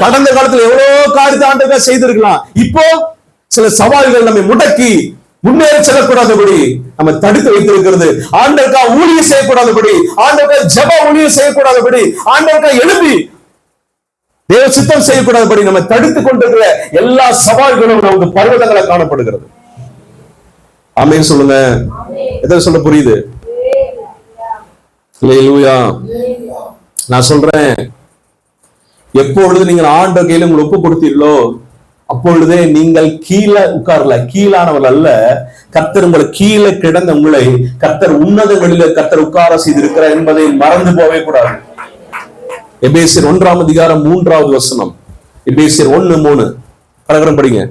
கடந்த காலத்துல எவ்வளவு காரியத்தை ஆண்டவருக்காக செய்திருக்கலாம். இப்போ சில சவால்கள் நம்மை முடக்கி முன்னேறி செல்லக்கூடாதபடி நம்ம தடுத்து வைத்திருக்கிறது. ஆண்டவருக்காக ஊழியம் செய்யக்கூடாதபடி, ஆண்டவருக்காக ஜெப ஊழியம் செய்யக்கூடாதபடி, ஆண்டவருக்காக எழுப்பி தேவ சித்தம் செய்யக்கூடாதபடி நம்ம தடுத்துக் கொண்டிருக்கிற எல்லா சவால்களும் நமக்கு பர்வதங்களை காணப்படுகிறது. ஆமென் சொல்லுங்க. எதை சொல்ல புரியுது? அல்லேலூயா. நான் சொல்றேன், எப்பொழுது நீங்கள் ஆண்டவர் கையில உங்களை ஒப்பு கொடுத்தீர்களோ அப்பொழுதே நீங்கள் கீழே உட்காரல, கீழானவர்கள் அல்ல. கர்த்தர் உங்களை கீழே கிடந்த உங்களை கர்த்தர் உன்னதங்களில கர்த்தர் உட்கார செய்திருக்கிறார் என்பதை மறந்து போகவே கூடாது. எபேசியர் 1:3 எபேசியர் 1:3 கலகரம் படிங்க.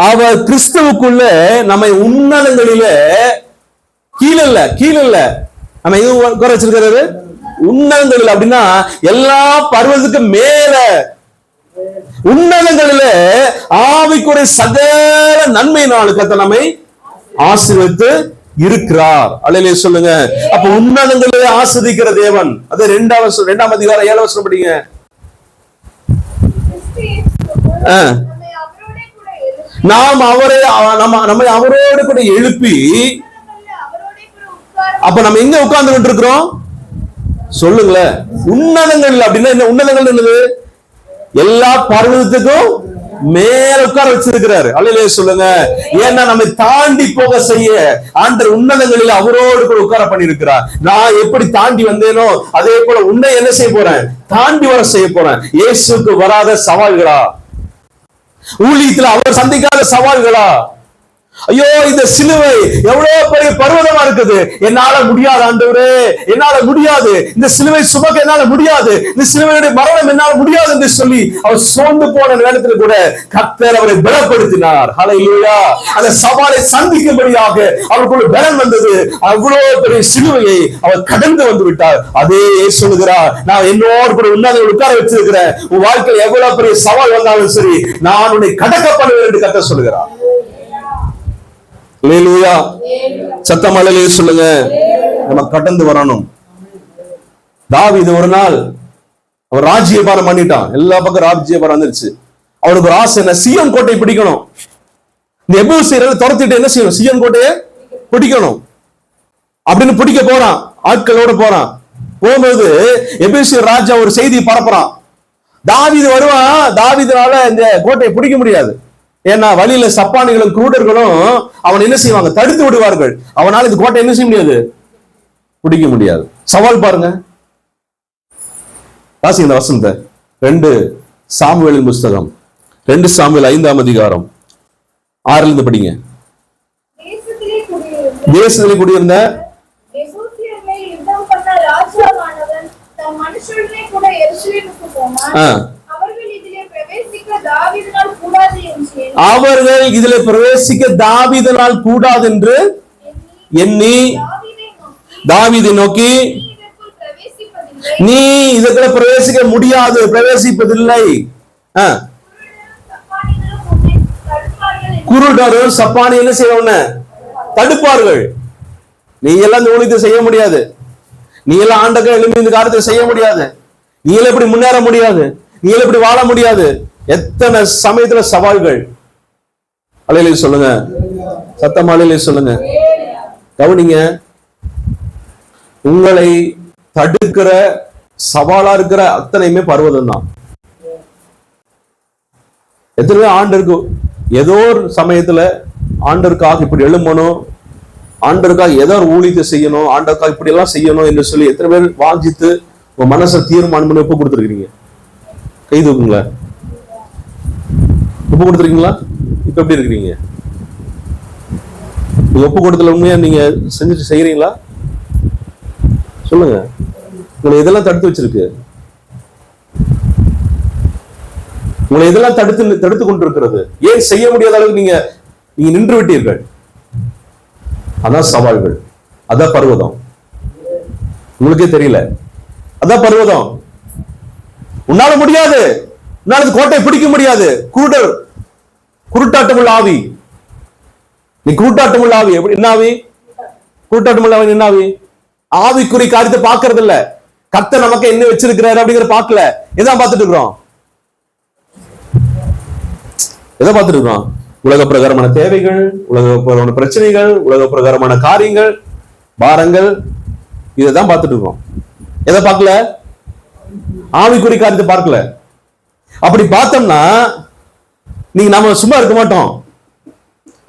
அவர் கிறிஸ்துவுக்குள்ள நம்மை உன்னதங்களில கீழே இல்ல நம்ம எங்க உட்கார வச்சிருக்கிறது? உன்னதங்களில். அப்படின்னா எல்லா பர்வதத்துக்கு மேல உன்னதங்களில ஆவிக்குரிய சகல நன்மையினால் கர்த்தர் நம்மை ஆசீர்வதித்து இருக்கிறார். அல்லேலூயா சொல்லுங்க. அப்ப உன்னதங்களிலே ஆசீர்வதிக்கிற தேவன். அது 2ஆம் அதிகாரம் 7ஆம் வசனம் படிங்க. நாம் நம்மை அவரோடு கூட எழுப்பி, அப்ப நம்ம எங்க உட்கார்ந்து இருக்கிறோம் சொல்லுங்களேன்? உன்னதங்கள். அப்படின்னா என்ன? உன்னதங்கள் என்னது? எல்லா பர்வதத்துக்கும் மேல உட்கார வச்சிருக்கிறாரு. அல்லேலூயா சொல்லுங்க. ஏன்னா நம்மை தாண்டி போக செய்ய ஆண்டவர் உன்னதங்களில் அவரோடு கூட உட்கார பண்ணி இருக்கிறார். நான் எப்படி தாண்டி வந்தேனோ அதே போல உன்னை என்ன செய்ய போறேன்? தாண்டி வர செய்ய போறேன். இயேசுக்கு வராத சவால்களா? ஊழியத்துல அவர் சந்திக்காத சவால்களா? ஐயோ, இந்த சிலுவை எவ்வளவு பெரிய பர்வதமா இருக்குது, என்னால முடியாது ஆண்டவரே, என்னால முடியாது, இந்த சிலுவை சுமக்க என்னால முடியாது, இந்த சிலுவையுடைய மரணம் என்னால முடியாது என்று சொல்லி அவர் சோர்ந்து போன நேரத்தில் கூட கர்த்தர் அவரை பலப்படுத்தினார். ஹல்லேலூயா. அந்த சவாலை சந்திக்கும்படியாக அவருக்குள்ள பலம் வந்தது. அவ்வளவு பெரிய சிலுவையை அவர் கடந்து வந்து விட்டார். அதே சொல்லுகிறார், நான் என்னோடு கூட உன்னதங்களில் உட்கார வச்சிருக்கிறேன். உன் வாழ்க்கையில் எவ்வளவு பெரிய சவால் வந்தாலும் சரி, நான் உன்னை கடக்க பண்ணுவேன் என்று கர்த்தர் சொல்லுகிறார். அல்லேலூயா. சத்தம் அல்லேலூயா சொல்லுங்க. நம்ம கடந்து வரணும். தாவீது ஒரு நாள் அவர் ராஜ்யபாரம் பண்ணிட்டான். எல்லா பக்கம் ராஜ்யபாரம் வந்துருச்சு. அவனுக்கு ஒரு ஆசை, என்ன? சீயோன் கோட்டையை பிடிக்கணும். இந்த எபூசியரை துரத்திட்டு என்ன செய்யணும்? சீயோன் கோட்டையை பிடிக்கணும் அப்படின்னு பிடிக்க போறான். ஆட்களோட போறான். போகும்போது எபூசியர் ராஜா ஒரு செய்தியை பரப்புறான். தாவீது வருவான். தாவீதுனால இந்த கோட்டையை பிடிக்க முடியாது. ஏன்னா வழியில சப்பானிகளும் குருடர்களும் அவன் என்ன செய்வாங்க? தடுத்து விடுவார்கள். அவனால இந்த கோட்டை என்ன செய்ய முடியாது? பிடிக்க முடியாது. சவால் பாருங்க. வாசிங்க இந்த வசனத்தை. 2 சாமுவேலின் புஸ்தகம் 2 சாமுவேல் 5ஆம் அதிகாரம் 6 படிங்க. தேசத்திலே குடியிருந்த அவர்கள் இதிலே பிரவேசிக்க தாவீதினால் கூடாது என்று எண்ணி தாவீதை நோக்கி, நீ இதுக்குள்ள பிரவேசிக்க முடியாது, பிரவேசிப்பதில்லை. குருடரும் சப்பானி என்ன செய்யணும்? தடுப்பார்கள். நீ எல்லாம் இந்த ஊழியத்தை செய்ய முடியாது, நீ எல்லாம் ஆண்டக்க எழுப்பி இந்த காரியத்தை செய்ய முடியாது, நீ எல்லாம் இப்படி முன்னேற முடியாது, நீ எல்லாம் இப்படி வாழ முடியாது. எத்தனை சமயத்துல சவால்கள். அல்லேலூயா சொல்லுங்க. சத்தம் அல்லேலூயா சொல்லுங்க. கவனிங்க. உங்களை தடுக்கிற சவாலா இருக்கிற அத்தனையுமே பர்வதம் தான். எத்தனை ஆண்டருக்கு ஏதோ ஒரு சமயத்துல ஆண்டருக்காக இப்படி எழும்பணும், ஆண்டருக்காக ஏதோ ஒரு ஊழியத்தை செய்யணும், ஆண்டருக்காக இப்படி எல்லாம் செய்யணும் என்று சொல்லி எத்தனை பேர் வாஞ்சித்து உங்க மனசை தீர்மானம் பண்ணி ஒப்பு கொடுத்துருக்கீங்க? கை தூக்குங்களா? ஒப்பு கொடுத்துருக்கீங்களா? இப்ப எப்படி இருக்கிறீங்க? ஒப்பு கொடுத்தல உண்மையா நீங்க செஞ்சுட்டு செய்யறீங்களா? சொல்லுங்க, உங்களை இதெல்லாம் தடுத்து வச்சிருக்கு? உங்களை இதெல்லாம் தடுத்து கொண்டிருக்கிறது. ஏன் செய்ய முடியாத அளவுக்கு நீங்க நின்று விட்டீர்கள்? அதான் சவால்கள், அதான் பர்வதம். உங்களுக்கே தெரியல, அதான் பர்வதம். உன்னால முடியாது, உன்னால கோட்டையை பிடிக்க முடியாது. குருட்டாட்டமுள்ள ஆவி. நீ குருட்டாட்டமுள்ள ஆவி. எப்படி என்ன ஆவி? குருட்டாட்டமுள்ள ஆவி என்ன ஆவி? ஆவிக்குறி காரியத்தை பாக்குறது இல்ல. கர்த்தர் நமக்கு என்ன வச்சிருக்கிறாரு அப்படிங்கிற பாக்கல. எதான் பார்த்துட்டு இருக்கிறோம்? எதை பார்த்துட்டு இருக்கிறோம்? உலக பிரகாரமான தேவைகள், உலக பிரகாரமான பிரச்சனைகள், உலக பிரகாரமான காரியங்கள், பாரங்கள், இதைதான் பார்த்துட்டு இருக்கோம். எதை பார்க்கல? ஆவிக்குறி காரியத்தை பார்க்கல. அப்படி பார்த்தோம்னா நீங்க நாம சும்மா இருக்க மாட்டோம்.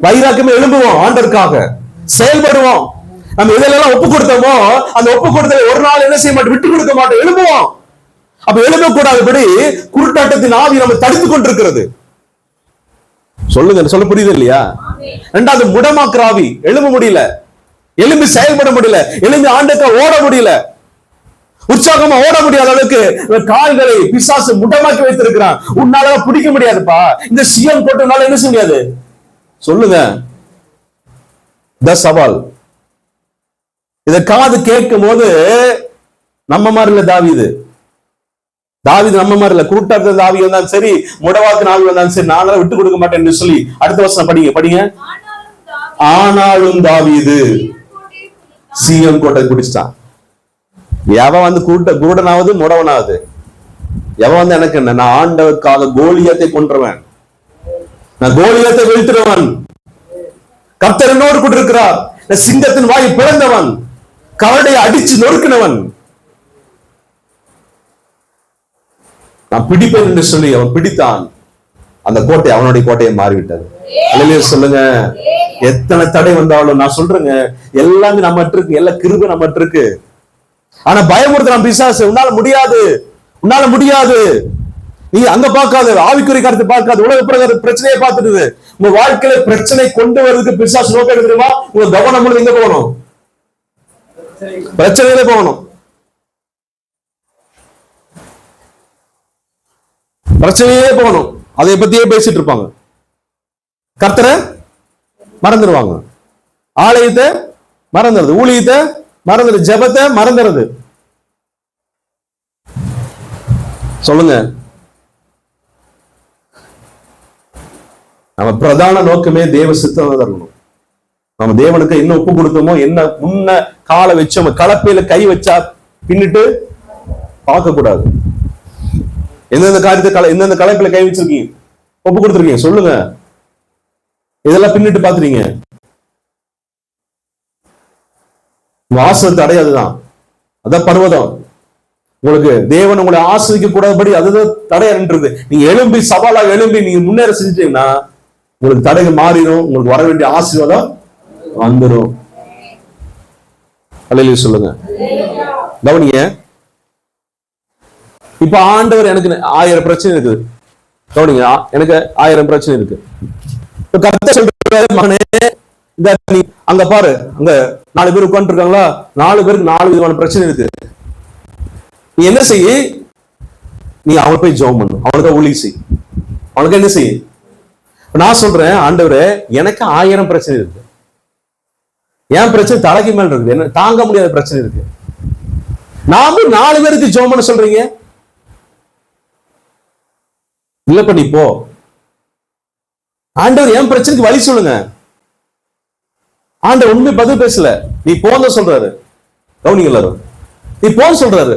வைராக்கியமே எழும்புவோம், ஆண்டருக்காக செயல்படுவோம். நம்ம இதெல்லாம் ஒப்பு கொடுத்தோமோ அந்த ஒப்பு கொடுத்ததை ஒரு நாள் என்ன செய்ய மாட்டோம், விட்டு கொடுக்க மாட்டோம், எழும்புவோம். அப்ப எழும்பக்கூடாதபடி குருட்டாட்டத்தின் ஆவி நம்ம தடுத்து கொண்டிருக்கிறது. சொல்லுங்க, சொல்ல புரியுது இல்லையா? ரெண்டாவது முடமாக்குற ஆவி. எழும்ப முடியல, எழும்பி செயல்பட முடியல, எழும்பி ஆண்டுக்கா ஓட முடியல, உற்சாகமா ஓட முடியாத அளவுக்கு கால்களை பிசாசு முடமாக்கி வைத்திருக்கிறான். உன்னால பிடிக்க முடியாதுப்பா. இந்த சிஎம் போட்டனால என்ன செய்ய முடியாது? சொல்லுங்க, சவால். இத காது கேட்கும் போது நம்ம மாதிரி இல்ல தாவீது. நம்ம மாதிரி இல்ல. கூட்டாட்ட ஆவி வந்தாலும் சரி, முடவாக்கு ஆவி வந்தாலும் சரி, நானும் விட்டு கொடுக்க மாட்டேன் என்று சொல்லி அடுத்த வருஷம் படிங்க. ஆனாலும் தாவீது சிஎம் கோட்டை குடிச்சிட்டான். எவன் வந்து கூடனாவது முடவனாவது, எவன் வந்து எனக்கு என்ன, நான் ஆண்டவருக்காக கோலியத்தை கொன்றவன், நான் கோலியத்தை வீழ்த்துறவன், கர்த்தர் என்னோடு கூட இருக்கிறார், சிங்கத்தின் வாயை பிளந்தவன், கரடையை அடிச்சு நொறுக்கினவன், நான் பிடிப்பேன் என்று சொல்லி அவன் பிடித்தான். அந்த கோட்டை அவனுடைய கோட்டையை மாறிவிட்டது. அல்லேலூயா சொல்லுங்க. எத்தனை தடை வந்தாலும் நான் சொல்றேங்க, எல்லாமே நம்மகிட்ட இருக்கு, எல்லா கிருபை நம்மகிட்ட இருக்கு. ஆனா பயமுறுத்தலாம் பிசாசு. உன்னால முடியாது, உன்னால முடியாது, நீ அங்க பார்க்காது, ஆவிக்குறி காரியத்தை பார்க்காது, உலக பிரகார பிரச்சனையை பார்த்துட்டு உங்க வாழ்க்கையில பிரச்சனை கொண்டு வரதுக்கு பிசாசு நோக்கம் எடுத்துருமா? உங்க கவனம் முழுது எங்க போகணும்? பிரச்சனையில போகணும். பிரச்சனையே போகணும். அதை பத்தியே பேசிட்டு இருப்பாங்க. கர்த்தரை மறந்துடுவாங்க, ஆலயத்தை மறந்துடுறது, ஊழியத்தை மறந்துடுது, ஜெபத்தை மறந்துடுறது. சொல்லுங்க, நம்ம பிரதான நோக்கமே தேவ சித்தம் இருக்கணும். நம்ம தேவனுக்கு என்ன ஒப்பு கொடுத்தோமோ, என்ன முன்ன காலை வச்சோமோ, கலப்பையில கை வச்சா பின்னிட்டு பார்க்க கூடாது. எந்தெந்த காரியத்தை எந்தெந்த கலப்பையில கை வச்சிருக்கீங்க, ஒப்பு கொடுத்துருக்கீங்க, சொல்லுங்க. இதெல்லாம் பின்னிட்டு பாத்துறீங்க, வாசல் தடை. அதுதான், அதான் பர்வதம். உங்களுக்கு தேவன் உங்களை ஆசிரிக்க கூடாதபடி அதுதான் தடையன்றது. நீங்க எழும்பி சவாலாக எழும்பி நீங்க முன்னேற செஞ்சிட்டீங்கன்னா உங்களுக்கு தடைகள் மாறிடும், உங்களுக்கு வர வேண்டிய ஆசீர்வாதம் வந்துடும். அல்லேலூயா சொல்லுங்க. கவனிங்க, இப்ப ஆண்டவர் எனக்கு 1000 பிரச்சனை இருக்குது. கவனிங்க, எனக்கு 1000 பிரச்சனை இருக்கு. கர்த்தர் சொல்றாரு, மகனே நீ அங்க பாரு, அங்க 4 பேர் உட்கார்ந்து இருக்காங்களா, 4 பேருக்கு 4 விதமான பிரச்சனை இருக்கு. நீ என்ன செய்ய? நீ அவன் போய் ஜெபம் பண்ணு, அவனுக்கு ஊழியம் செய், அவனுக்கு என்ன செய்ய? நான் சொல்றேன், ஆண்டவரே எனக்கு 1000 பிரச்சனை இருக்கு, என் பிரச்சனை தலைக்கு மேல இருக்கு, என்ன தாங்க முடியாத பிரச்சனை இருக்கு, நாம 4 பேருக்கு ஜெபம் பண்ண சொல்றீங்க? இல்ல பண்ணி போ. ஆண்டவர் என் பிரச்சனைக்கு வழி சொல்லுங்க. ஆண்டவர் உண்மை பதில் பேசல, நீ போன்னு சொல்றாரு. கவனிங்க எல்லாரும், நீ போன்னு சொல்றாரு.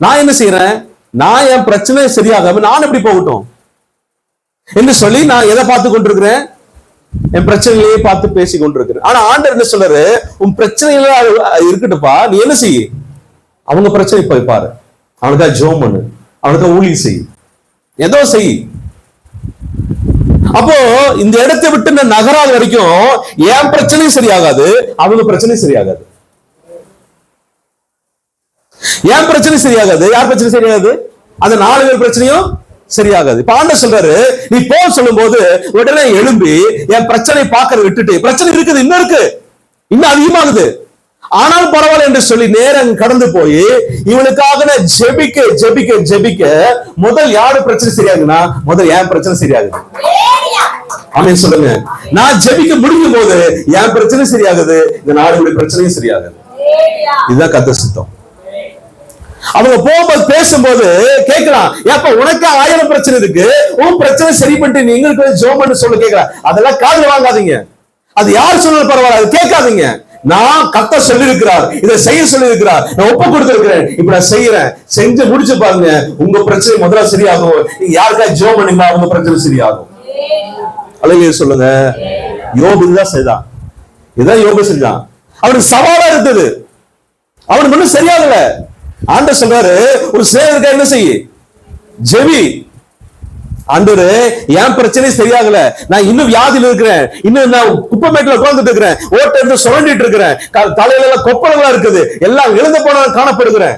நான் என்ன செய்யறேன்? நான் என் பிரச்சனை சரியாகாம நான் எப்படி போகட்டும் என்று சொல்லி நான் எதை பார்த்து கொண்டிருக்கிறேன்? என் பிரச்சனையிலேயே பார்த்து பேசி கொண்டிருக்கிறேன். ஆனா ஆண்டவர் என்ன சொல்றாரு? உன் பிரச்சனையில இருக்கட்டுப்பா, நீ என்ன செய்ய? அவங்க பிரச்சனை போய் பாரு, அவனுக்கா ஜெபம் பண்ணு, அவனுக்கா ஊழியம் செய், ஏதோ செய். அப்போ இந்த இடத்தை விட்டு நான் நகராத வரைக்கும் என் பிரச்சனையும் சரியாகாது, அவங்க பிரச்சனையும் சரியாகாது. என் பிரச்சனை சரியாகாது, யார் பிரச்சனை சரியாகாது? அந்த 4 பேர் பிரச்சனையும் சரியாகாது. இப்ப ஆண்டவர் சொல்றாரு, நீ போ சொல்லும் போது உடனே எழும்பி என் பிரச்சனை பார்க்கறத விட்டுட்டு, பிரச்சனை இருக்குது, இன்னும் இருக்கு, இன்னும் அதிகமாகுது, ஆனால் பரவாயில்ல என்று சொல்லி நேரம் கடந்து போய் இவனுக்காக நான் ஜெபிக்க ஜெபிக்க ஜெபிக்க முதல் யாரு பிரச்சனை சரியாகுன்னா முதல் என் பிரச்சனை சரியாகுது. ஆமென் சொல்லுங்க. நான் ஜெபிக்க முடியும் போது என் பிரச்சனை சரியாகுது, இந்த நாடுடைய பிரச்சனையும் சரியாகுது. இதுதான் கர்த்தர் சித்தம். அவங்க போகும்போது பேசும்போது கேட்கலாம், ஏப்பா உனக்கு 1000 பிரச்சனை இருக்கு, உன் பிரச்சனை சரி பண்ணிட்டு நீ எங்களுக்கு ஜெபம் பண்ண சொல்ல கேட்கலாம். அதெல்லாம் காதுல வாங்காதீங்க. அது யார் சொன்னாலும் பரவாயில்ல, அது கேட்காதீங்க. நான் கர்த்தர் சொல்லி இருக்கிறார், இதை செய்ய சொல்லி இருக்கிறார், நான் ஒப்பு கொடுத்திருக்கிறேன், இப்ப நான் செய்யறேன், செஞ்சு முடிச்சு பாருங்க, உங்க பிரச்சனை முதல்ல சரியாகும். நீங்க யாருக்கா ஜெபம் பண்ணீங்களா உங்க பிரச்சனை சரியாகும். அல்லேலூயா சொல்லுங்க. யோபு இதுதான் செய்தான், இதுதான் யோபு செஞ்சான். அவனுக்கு சவாலா இருந்தது, அவனுக்கு ஒன்னும் சரியாகல. ஆண்டவர் சொல்றாரு, ஒரு சேவகா என்ன செய்ய, ஜெபி. ஆண்டவரே என் பிரச்சனை சரியாகல, நான் இன்னும் வியாதியில இருக்கிறேன், இன்னும் நான் குப்பமேட்டில் உட்கார்ந்துட்டு இருக்கிறேன், ஓட்ட எடுத்து சுரண்டிட்டு இருக்கிறேன், தலையில எல்லாம் கொப்பளங்களா இருக்குது, எல்லாம் இழந்த போன காணப்படுகிறேன்.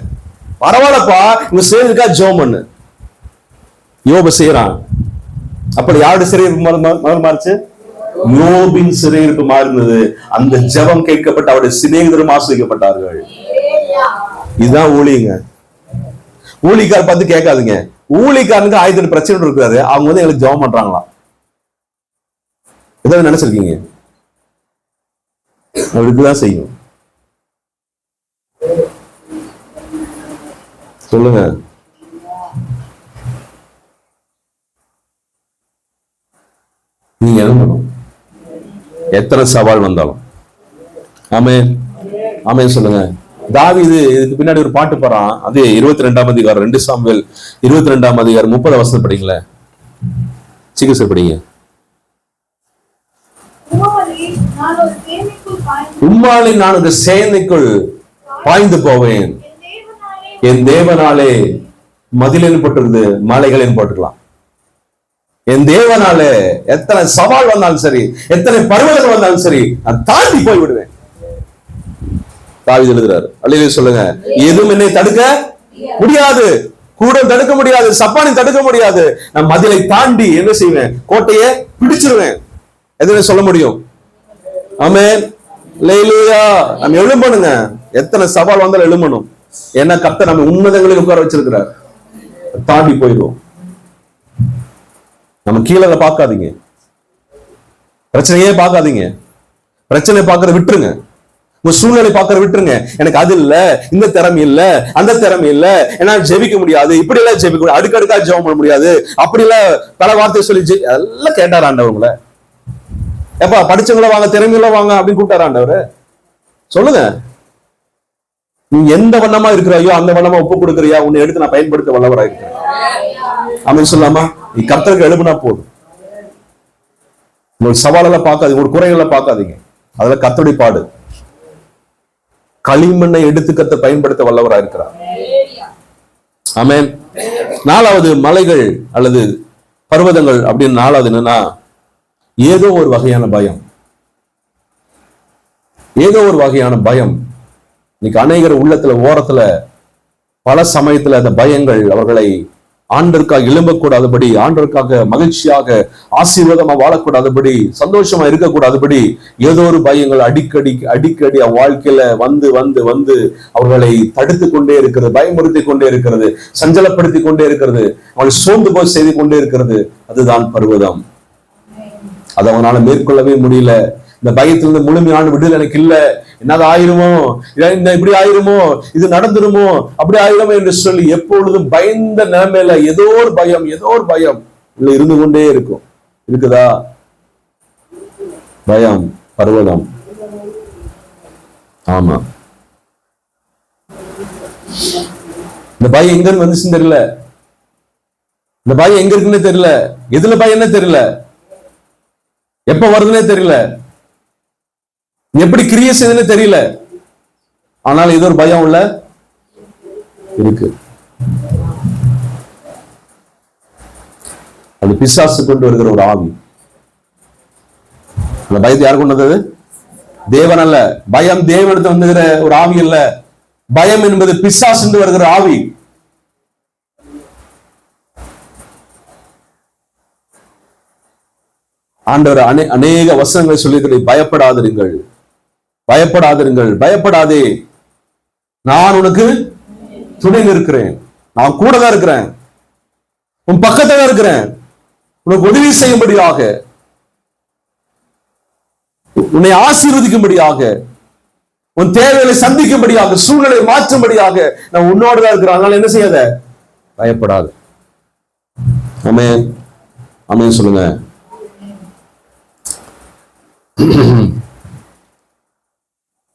பரவாயில்லப்பா, உங்க சேவகா ஜெபம் பண்ணு. யோபு செய்யறான். அப்படி யாருடைய சிறையிருப்பு மாறுச்சு? யோபின் சிறையிருப்பு மாறினது. அந்த ஜெபம் கேட்கப்பட்டு அவருடைய சிநேகிதரும் ஆசிரியப்பட்டார்கள். இதுதான் ஊழியங்க. ஊழியக்கார் பார்த்து கேட்காதுங்க. ஊழியக்காரனுக்கு 1000 பிரச்சனை இருக்காது, அவங்க வந்து எங்களுக்கு ஜெபம் பண்றாங்களாம். ஏதாவது நினைச்சிருக்கீங்க? அவருக்குதான் செய்யும். சொல்லுங்க. நீங்க எழுதணும், எத்தனை சவால் வந்தாலும். ஆமென் ஆமென் சொல்லுங்க. தாவீது இதுக்கு பின்னாடி ஒரு பாட்டு பாடுறான். அது 22ஆம் அதிகாரம் 2 சாமுவேல் 22ஆம் அதிகாரம் 30 வசனம் படிங்களேன். சீக்கிரம் படிங்க. உம்மாலே நான் ஒரு சேனைக்குள் பாய்ந்து போவேன், என் தேவனாலே மதிலின் போட்டிருந்து மலைகளின் போட்டுக்கலாம். என் தேவனாலே எத்தனை சவால் வந்தாலும் சரி, எத்தனை பருவங்கள் வந்தாலும் சரி, நான் தாண்டி போய் விடுவேன். தாவீது எழுதுறாரு. அல்லேலூயா சொல்லுங்க. எதுவும் என்னை தடுக்க முடியாது, கூட தடுக்க முடியாது, சப்பானி தடுக்க முடியாது. நான் மதிலை தாண்டி என்ன செய்வேன்? கோட்டையை பிடிச்சிருவேன். எதுவுமே சொல்ல முடியும். ஆமென் அல்லேலூயா. நம்ம எழும்பணுங்க, எத்தனை சவால் வந்தாலும் எழும்பணும். ஏன்னா கர்த்தர் நம்ம உன்னதங்களில் உட்கார வச்சிருக்கிறார். தாண்டி போயிடுவோம். நம்ம கீழே பார்க்காதீங்க, பிரச்சனையே பார்க்காதீங்க. பிரச்சனை பார்க்கறத விட்டுருங்க, உங்க சூழ்நிலை பார்க்கற விட்டுருங்க. எனக்கு அது இல்ல, இந்த திறமை இல்ல, அந்த திறமை இல்ல, என்னால ஜெபிக்க முடியாது, இப்படி எல்லாம் ஜெபிக்க முடியாது, அடுக்கடுக்கா ஜெபம் பண்ண முடியாது, அப்படி எல்லாம் பல வார்த்தை சொல்லி எல்லாம் கேட்டார் ஆண்டவங்கள. எப்பா படிச்சவங்கள வாங்க, திறமையுள்ள வாங்க அப்படின்னு கூப்பிட்டார் ஆண்டவர். சொல்லுங்க, நீ எந்த வண்ணமா இருக்கிறாயோ அந்த வண்ணமா ஒப்பு கொடுக்குறியா, உன்னை எடுத்து நான் பயன்படுத்த வல்லவராக இருக்கிறேன் அப்படின்னு சொல்லாமா? நீ கர்த்தருக்கு எழுப்புனா போதும். உங்களுக்கு சவாலெல்லாம் பார்க்காதீங்க, ஒரு குறைகளை பார்க்காதீங்க, அதெல்லாம் கர்த்தருடைய பாடு. களிமண்ணை எடுத்து கர்த்தர் பயன்படுத்த வல்லவராக இருக்கிறார். ஆமென். 4வது மலைகள் அல்லது பர்வதங்கள் அப்படின்னு 4வது என்னன்னா, ஏதோ ஒரு வகையான பயம். ஏதோ ஒரு வகையான பயம் இன்னைக்கு அநேகர் உள்ளத்துல ஓரத்துல பல சமயத்துல அந்த பயங்கள் அவர்களை ஆண்டருக்காக எழும்பக்கூடாதபடி, ஆண்டருக்காக மகிழ்ச்சியாக ஆசீர்வாதமா வாழக்கூடாதபடி, சந்தோஷமா இருக்கக்கூடாதபடி ஏதோ ஒரு பயங்கள் அடிக்கடி அடிக்கடி வாழ்க்கையில வந்து வந்து வந்து அவர்களை தடுத்து கொண்டே இருக்கிறது, பயமுறுத்தி கொண்டே இருக்கிறது, சஞ்சலப்படுத்தி கொண்டே இருக்கிறது, அவங்களை சோர்ந்து போய் செய்து கொண்டே இருக்கிறது. அதுதான் பர்வதம். அதை அவனால மேற்கொள்ளவே முடியல. இந்த பயத்திலிருந்து முழுமையான விடுதலை எனக்கு இல்ல, என்னது ஆயிருமோ, இப்படி ஆயிருமோ, இது நடந்துருமோ, அப்படி ஆயிருமோ என்று சொல்லி எப்பொழுதும் பயந்த நிலைமையில ஏதோ ஒரு பயம், ஏதோ ஒரு பயம் உள்ள இருந்து கொண்டே இருக்கும். இருக்குதா? பயம் பர்வதம். ஆமா, இந்த பயம் எங்க இருந்து வந்துச்சுன்னு தெரியல, இந்த பயம் எங்க இருக்குன்னு தெரியல, எதுல பயம்னே தெரியல, எப்ப வருதுன்னே தெரியல, எப்படி கிரியை செய்யுதுன்னு தெரியல. ஆனால் ஏதோ ஒரு பயம் உள்ள இருக்கு. அது பிசாசு கொண்டு வருகிற ஒரு ஆவி. அந்த பயத்தை யார் கொண்டு வந்தது? தேவன் அல்ல. பயம் தேவனிடத்தில் வந்துகிற ஒரு ஆவி அல்ல. பயம் என்பது பிசாசு வருகிற ஆவி. ஆண்டவர் அநேக வசனங்களை சொல்லியிருக்கிற, பயப்படாதிருங்கள், பயப்படாதிருங்கள், பயப்படாதே, நான் உனக்கு துணை இருக்கிறேன், நான் கூட தான் இருக்கிறேன், உன் பக்கத்துல தான் இருக்கிறேன், உனக்கு உதவி செய்யும்படியாக, உன்னை ஆசீர்வதிக்கும்படியாக, உன் தேவைகளை சந்திக்கும்படியாக, சூழ்நிலை மாற்றும்படியாக நான் உன்னோடு தான் இருக்கிறேன். அதனால என்ன செய்யாத, பயப்படாது. ஆமென், ஆமென் சொல்லுங்க.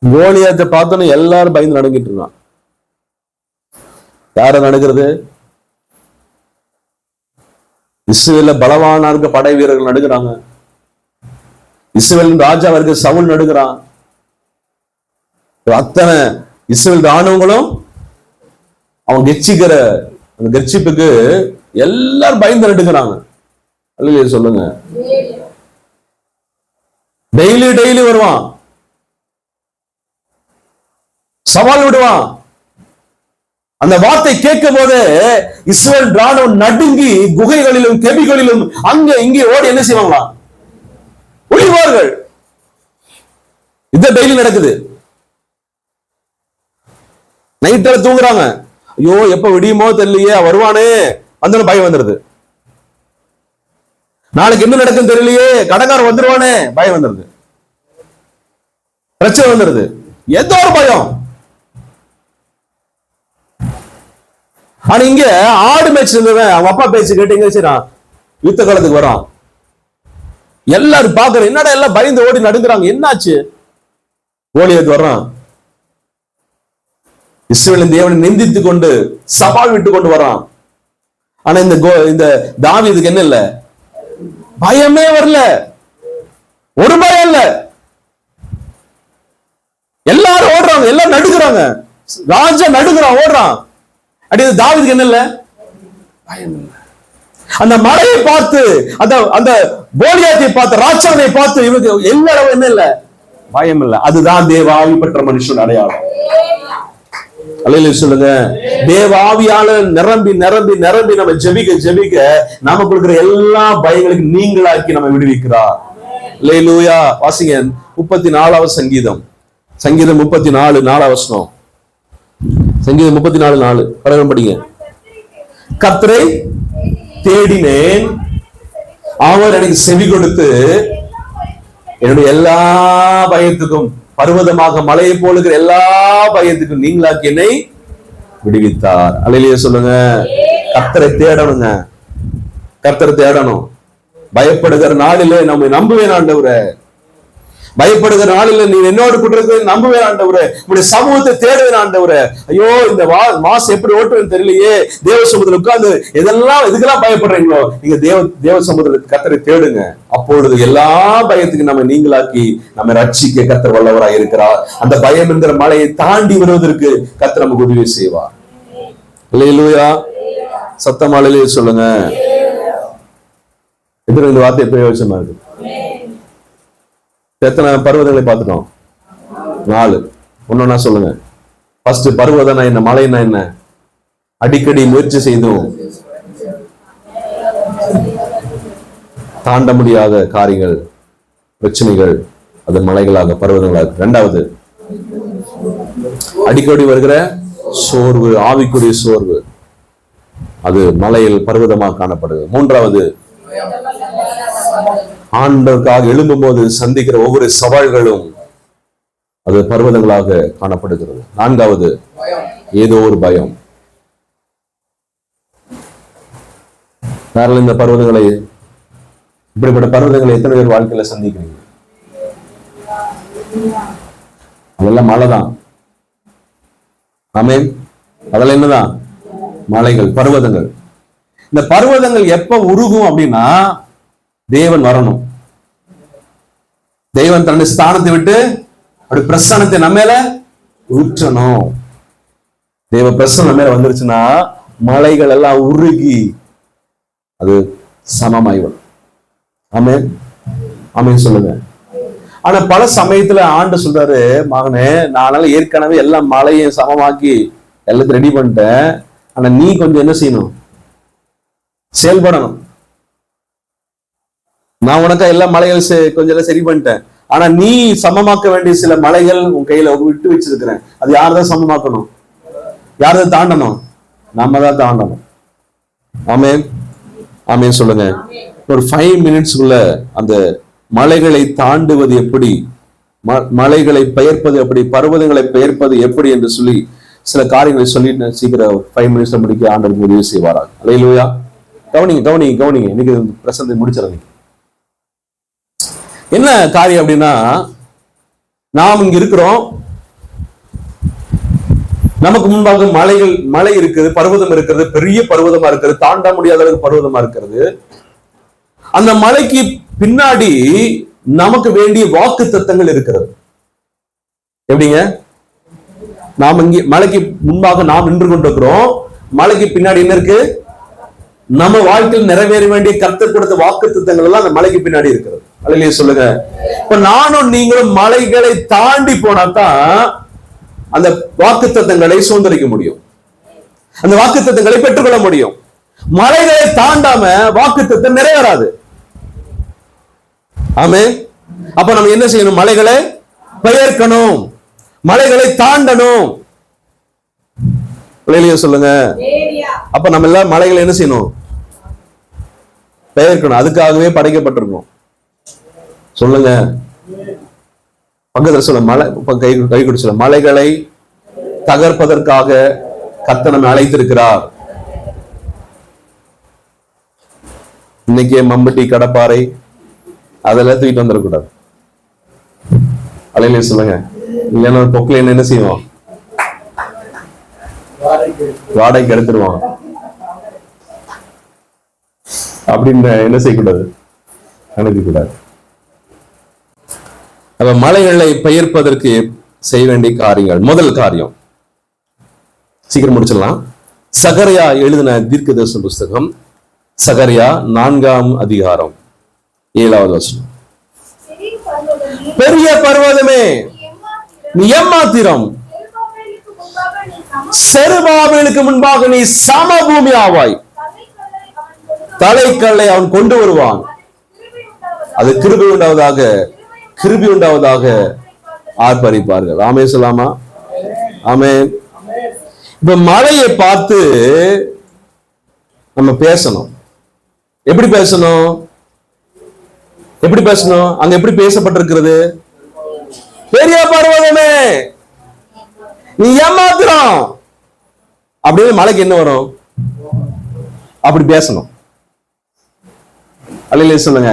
கோலியாத்தை பார்த்தோன்னு எல்லாரும் பயந்து நடுங்கிட்டு இருக்கான். யார நடுக்கிறது? இஸ்ரவேல்ல பலவானா இருக்க படை வீரர்கள் நடுக்கிறாங்க. இஸ்ரவேலின் ராஜாவா இருக்க சவுல் நடுக்கிறான். அத்தனை இஸ்ரவேல் ராணுவங்களும் அவன் கெச்சிக்கிற அந்த கெச்சிப்புக்கு எல்லாரும் பயந்து நடுக்கிறாங்க. அல்லேலூயா சொல்லுங்க. டெய்லி வருவான், சவால் விடுவான். அந்த வார்த்தை கேட்கும் போது இஸ்ரவேல் ராணுவம் நடுங்கி குகைகளிலும் கெபிகளிலும் அங்க இங்கே ஓடி என்ன செய்வாங்களா, ஒளிவார்கள். இது டெய்லி நடக்குது. நைட்ல தூங்குறாங்க, ஐயோ எப்ப விடியுமோ தெரியலையே, வருவானே, வந்தாலும் பயம் வந்துருது. நாளைக்கு என்ன நடக்குன்னு தெரியலையே, கடைக்காரன் வந்துருவானே, பயம் வந்துருது. பிரச்சனை வந்துருது, ஏதோ ஒரு பயம். ஆனா இங்க ஆடு மேய்ச்சி இருந்தவன் அவங்க அப்பா பேச்சு கேட்டு எங்க வச்சுறான், யுத்த காலத்துக்கு வரான். எல்லாரும் பாக்குற, என்னடா எல்லாம் பயந்து ஓடி நடுங்குறாங்க, என்னாச்சு? கோலியாத் வர்றான், இஸ்ரவேலின் தேவனை நிந்தித்து கொண்டு சவால் விட்டு கொண்டு வரான். ஆனா இந்த தாவீதுக்கு என்ன இல்ல, பயமே வரல, ஒரு பயம் இல்ல. எல்லாரும் ஓடுறாங்க, எல்லாரும் நடுக்குறாங்க, ராஜா நடுக்குறான், ஓடுறான். அடி தாவீதுக்கு என்ன இல்ல, பயம் இல்ல. அந்த மலையை பார்த்து, அந்த கோலியாத்தை பார்த்து, ராட்சவனை பார்த்து இவருக்கு எல்லாரும் என்ன இல்ல, பயம் இல்ல. அதுதான் தேவாவி பெற்ற மனுஷன் அடையாளம். அல்லேலூயா சொல்லுங்க. தேவாவியால நிரம்பி நிரம்பி நிரம்பி நம்ம ஜெபிக்க ஜெபிக்க நாம கொடுக்கிற எல்லா பயங்களுக்கு நீங்களாக்கி நம்ம விடுவிக்கிறார். அல்லேலூயா. வாசிங்க 34வது சங்கீதம், சங்கீதம் 34 4 வசனம். சங்கீதம் 34 4 பரவ படிங்க. கர்த்தரை தேடினேன், அவர் எனக்கு செவி கொடுத்து என்னுடைய எல்லா பயத்துக்கும், பர்வதமாக மலையை போல இருக்கிற எல்லா பயத்துக்கும் நீங்களாக்கி என்னை விடுவித்தார். அல்லேலூயா சொல்லுங்க. கர்த்தரை தேடணுங்க, கர்த்தரை தேடணும். பயப்படுகிற நாளிலே நம்ம நம்புவேன் ஆண்டவரே, பயப்படுகிற நாளில் நீ என்னோடு கூட நம்புவேன் ஆண்டவரே, உங்களுடைய சமூகத்தை தேடுவேன் ஆண்டவரே. ஐயோ இந்த மாசம் எப்படி ஓட்டுவேன்னு தெரியலையே, தேவ சமூகத்தில் உட்கார்ந்து இதுக்கெல்லாம் பயப்படுறீங்களோ, நீங்க தேவ சமூகத்தில் கர்த்தரை தேடுங்க. அப்பொழுது எல்லா பயத்துக்கும் நம்ம நீங்களாக்கி நம்ம ரட்சிக்க கர்த்தர் வல்லவராய் இருக்கிறார். அந்த பயம் என்கிற மலையை தாண்டி வருவதற்கு கர்த்தர் நமக்கு உதவி செய்வார். அல்லேலூயா. சத்தமா அல்லேலூயா சொல்லுங்க. இந்த வார்த்தை பிரயோஜனமா இருக்கு. எத்தனை பர்வதங்களை பார்த்துட்டோம்? 4. ஒன்னொன்னா சொல்லுங்க. ஃபர்ஸ்ட் பர்வதம்னா என்ன, மலைன்னா என்ன? அடிக்கடி முயற்சி செய்தும் தாண்ட முடியாத காரியங்கள், பிரச்சனைகள், அது மலைகளாக பர்வதங்களாக. 2வது அடிக்கடி வருகிற சோர்வு, ஆவிக்குரிய சோர்வு, அது மலையில் பர்வதமாக காணப்படுது. 3வது ஆண்டவருக்காக எழும்பும் போது சந்திக்கிற ஒவ்வொரு சவால்களும் அது பர்வதங்களாக காணப்படுகிறது. 4வது ஏதோ ஒரு பயம். இந்த பர்வதங்களை, இப்படிப்பட்ட பர்வதங்களை எத்தனை பேர் வாழ்க்கையில சந்திக்கிறீங்க? அதெல்லாம் மலைதான். ஆமென். அதெல்லாம் என்னதான்? மலைகள், பர்வதங்கள். இந்த பர்வதங்கள் எப்ப உருகும் அப்படின்னா, தேவன் வரணும். தேவன் தன்னுடைய ஸ்தானத்தை விட்டு அப்படி பிரசன்னத்தை நம்ம மேல ஊற்றணும். தேவ பிரசன்னம் நம்ம மேல வந்துருச்சுன்னா மலைகள் எல்லாம் உருகி அது சமமாய்வன். ஆமென், ஆமென் சொல்லுங்க. ஆனா பல சமயத்துல ஆண்டு சொல்றாரு, மகனே நான் ஏற்கனவே எல்லாம் மலையை சமமாக்கி எல்லாத்தையும் ரெடி பண்ணிட்டேன், ஆனா நீ கொஞ்சம் என்ன செய்யணும், செயல்படணும். நான் உனக்கா எல்லா மலைகள் கொஞ்சம் சரி பண்ணிட்டேன், ஆனா நீ சமமாக்க வேண்டிய சில மலைகள் உன் கையில விட்டு வச்சிருக்கிறேன். அது யார்தான் சமமாக்கணும்? யார்தான் தாண்டணும்? நம்ம தான் தாண்டணும். ஆமென், ஆமென் சொல்லுங்க. ஒரு 5 மினிட்ஸ்க்குள்ள அந்த மலைகளை தாண்டுவது எப்படி, மலைகளை பெயர்ப்பது எப்படி, பர்வதங்களை பெயர்ப்பது எப்படி என்று சொல்லி சில காரியங்களை சொல்லி சீக்கிரம் 5 மினிட்ஸ்ல முடிக்க ஆண்டவருக்கு உதவி செய்வாராக. அல்லேலூயா. கவனிங்க கவனிங்க கவனிங்க. இன்னைக்கு பிரசங்கத்தை முடிச்சிடறீங்க. என்ன காரியம் அப்படின்னா, நாம் இங்க இருக்கிறோம், நமக்கு முன்பாக மலை இருக்குது, பர்வதம் இருக்கிறது, பெரிய பர்வதமா இருக்கிறது, தாண்ட முடியாத அளவுக்கு பர்வதமா இருக்கிறது. அந்த மலைக்கு பின்னாடி நமக்கு வேண்டிய வாக்கு தத்தங்கள் இருக்கிறது. எப்படிங்க? நாம் இங்கே மலைக்கு முன்பாக நாம் நின்று கொண்டிருக்கிறோம், மலைக்கு பின்னாடி என்ன இருக்கு? நம்ம வாழ்க்கையில் நிறைவேற வேண்டிய கர்த்தர் கொடுத்த வாக்கு தத்தங்கள் எல்லாம் அந்த மலைக்கு பின்னாடி இருக்கிறது. அல்லேலூயா சொல்லுங்க. இப்ப நானும் நீங்களும் மலைகளை தாண்டி போனாதான் அந்த வாக்கு தத்தங்களை சுதந்திரிக்க முடியும், அந்த வாக்கு தத்தங்களை பெற்றுக்கொள்ள முடியும். மலைகளை தாண்டாம வாக்கு தத்தம் நிறைவேறாது. ஆமென். அப்ப நம்ம என்ன செய்யணும்? மலைகளை பெயர்க்கணும், மலைகளை தாண்டணும். அல்லேலூயா சொல்லுங்க. அப்ப நம்ம எல்லாம் மலைகளை என்ன செய்யணும்? பெயர்க்கணும். அதுக்காகவே படைக்கப்பட்டிருக்கோம். சொல்லுங்க. பக்கத்துல சொல்ல, மலை கை கொடு சொல்ல, மலைகளை தகர்ப்பதற்காக கர்த்தர் நம்மை அழைத்திருக்கிறார். இன்னைக்கு மம்பட்டி, கடப்பாறை அதெல்லாம் தூக்கிட்டு வந்துடக்கூடாது. அல்லேலூயா சொல்லுங்க. இல்லைன்னா பொக்கலைன்னு என்ன செய்வோம்? வாடகைக்கு எடுத்துருவான். அப்படின்னு என்ன செய்யக்கூடாது? அனுப்பக்கூடாது. அப்ப மலைகளை பெயர்ப்பதற்கு செய்ய வேண்டிய காரியங்கள், முதல் காரியம் சீக்கிரம் முடிச்சிடலாம். சகரியா எழுதின தீர்க்கதரிசன புஸ்தகம், சகரியா 4ஆம் அதிகாரம் 7வது வசனம். பெரிய பர்வதமே நீ எம்மாத்திரம், செருபாபேலுக்கு முன்பாக நீ சமபூமி ஆவாய். தலைக்கல்லை அவன் கொண்டு வருவான், அது கிருபை உண்டாவதாக, கிருபை உண்டாவதாக ஆர்ப்பரிப்பார்கள். ஆமே சொல்லாமா? ஆமே. இப்ப மலையை பார்த்து நம்ம பேசணும். எப்படி பேசணும்? எப்படி பேசணும்? அங்க எப்படி பேசப்பட்டிருக்கிறது? பெரிய பர்வதமே நீ ஏமாத்திரம் அப்படின்னு மலைக்கு என்ன வரும்? அப்படி பேசணும். அல்லேலூயா சொல்லுங்க.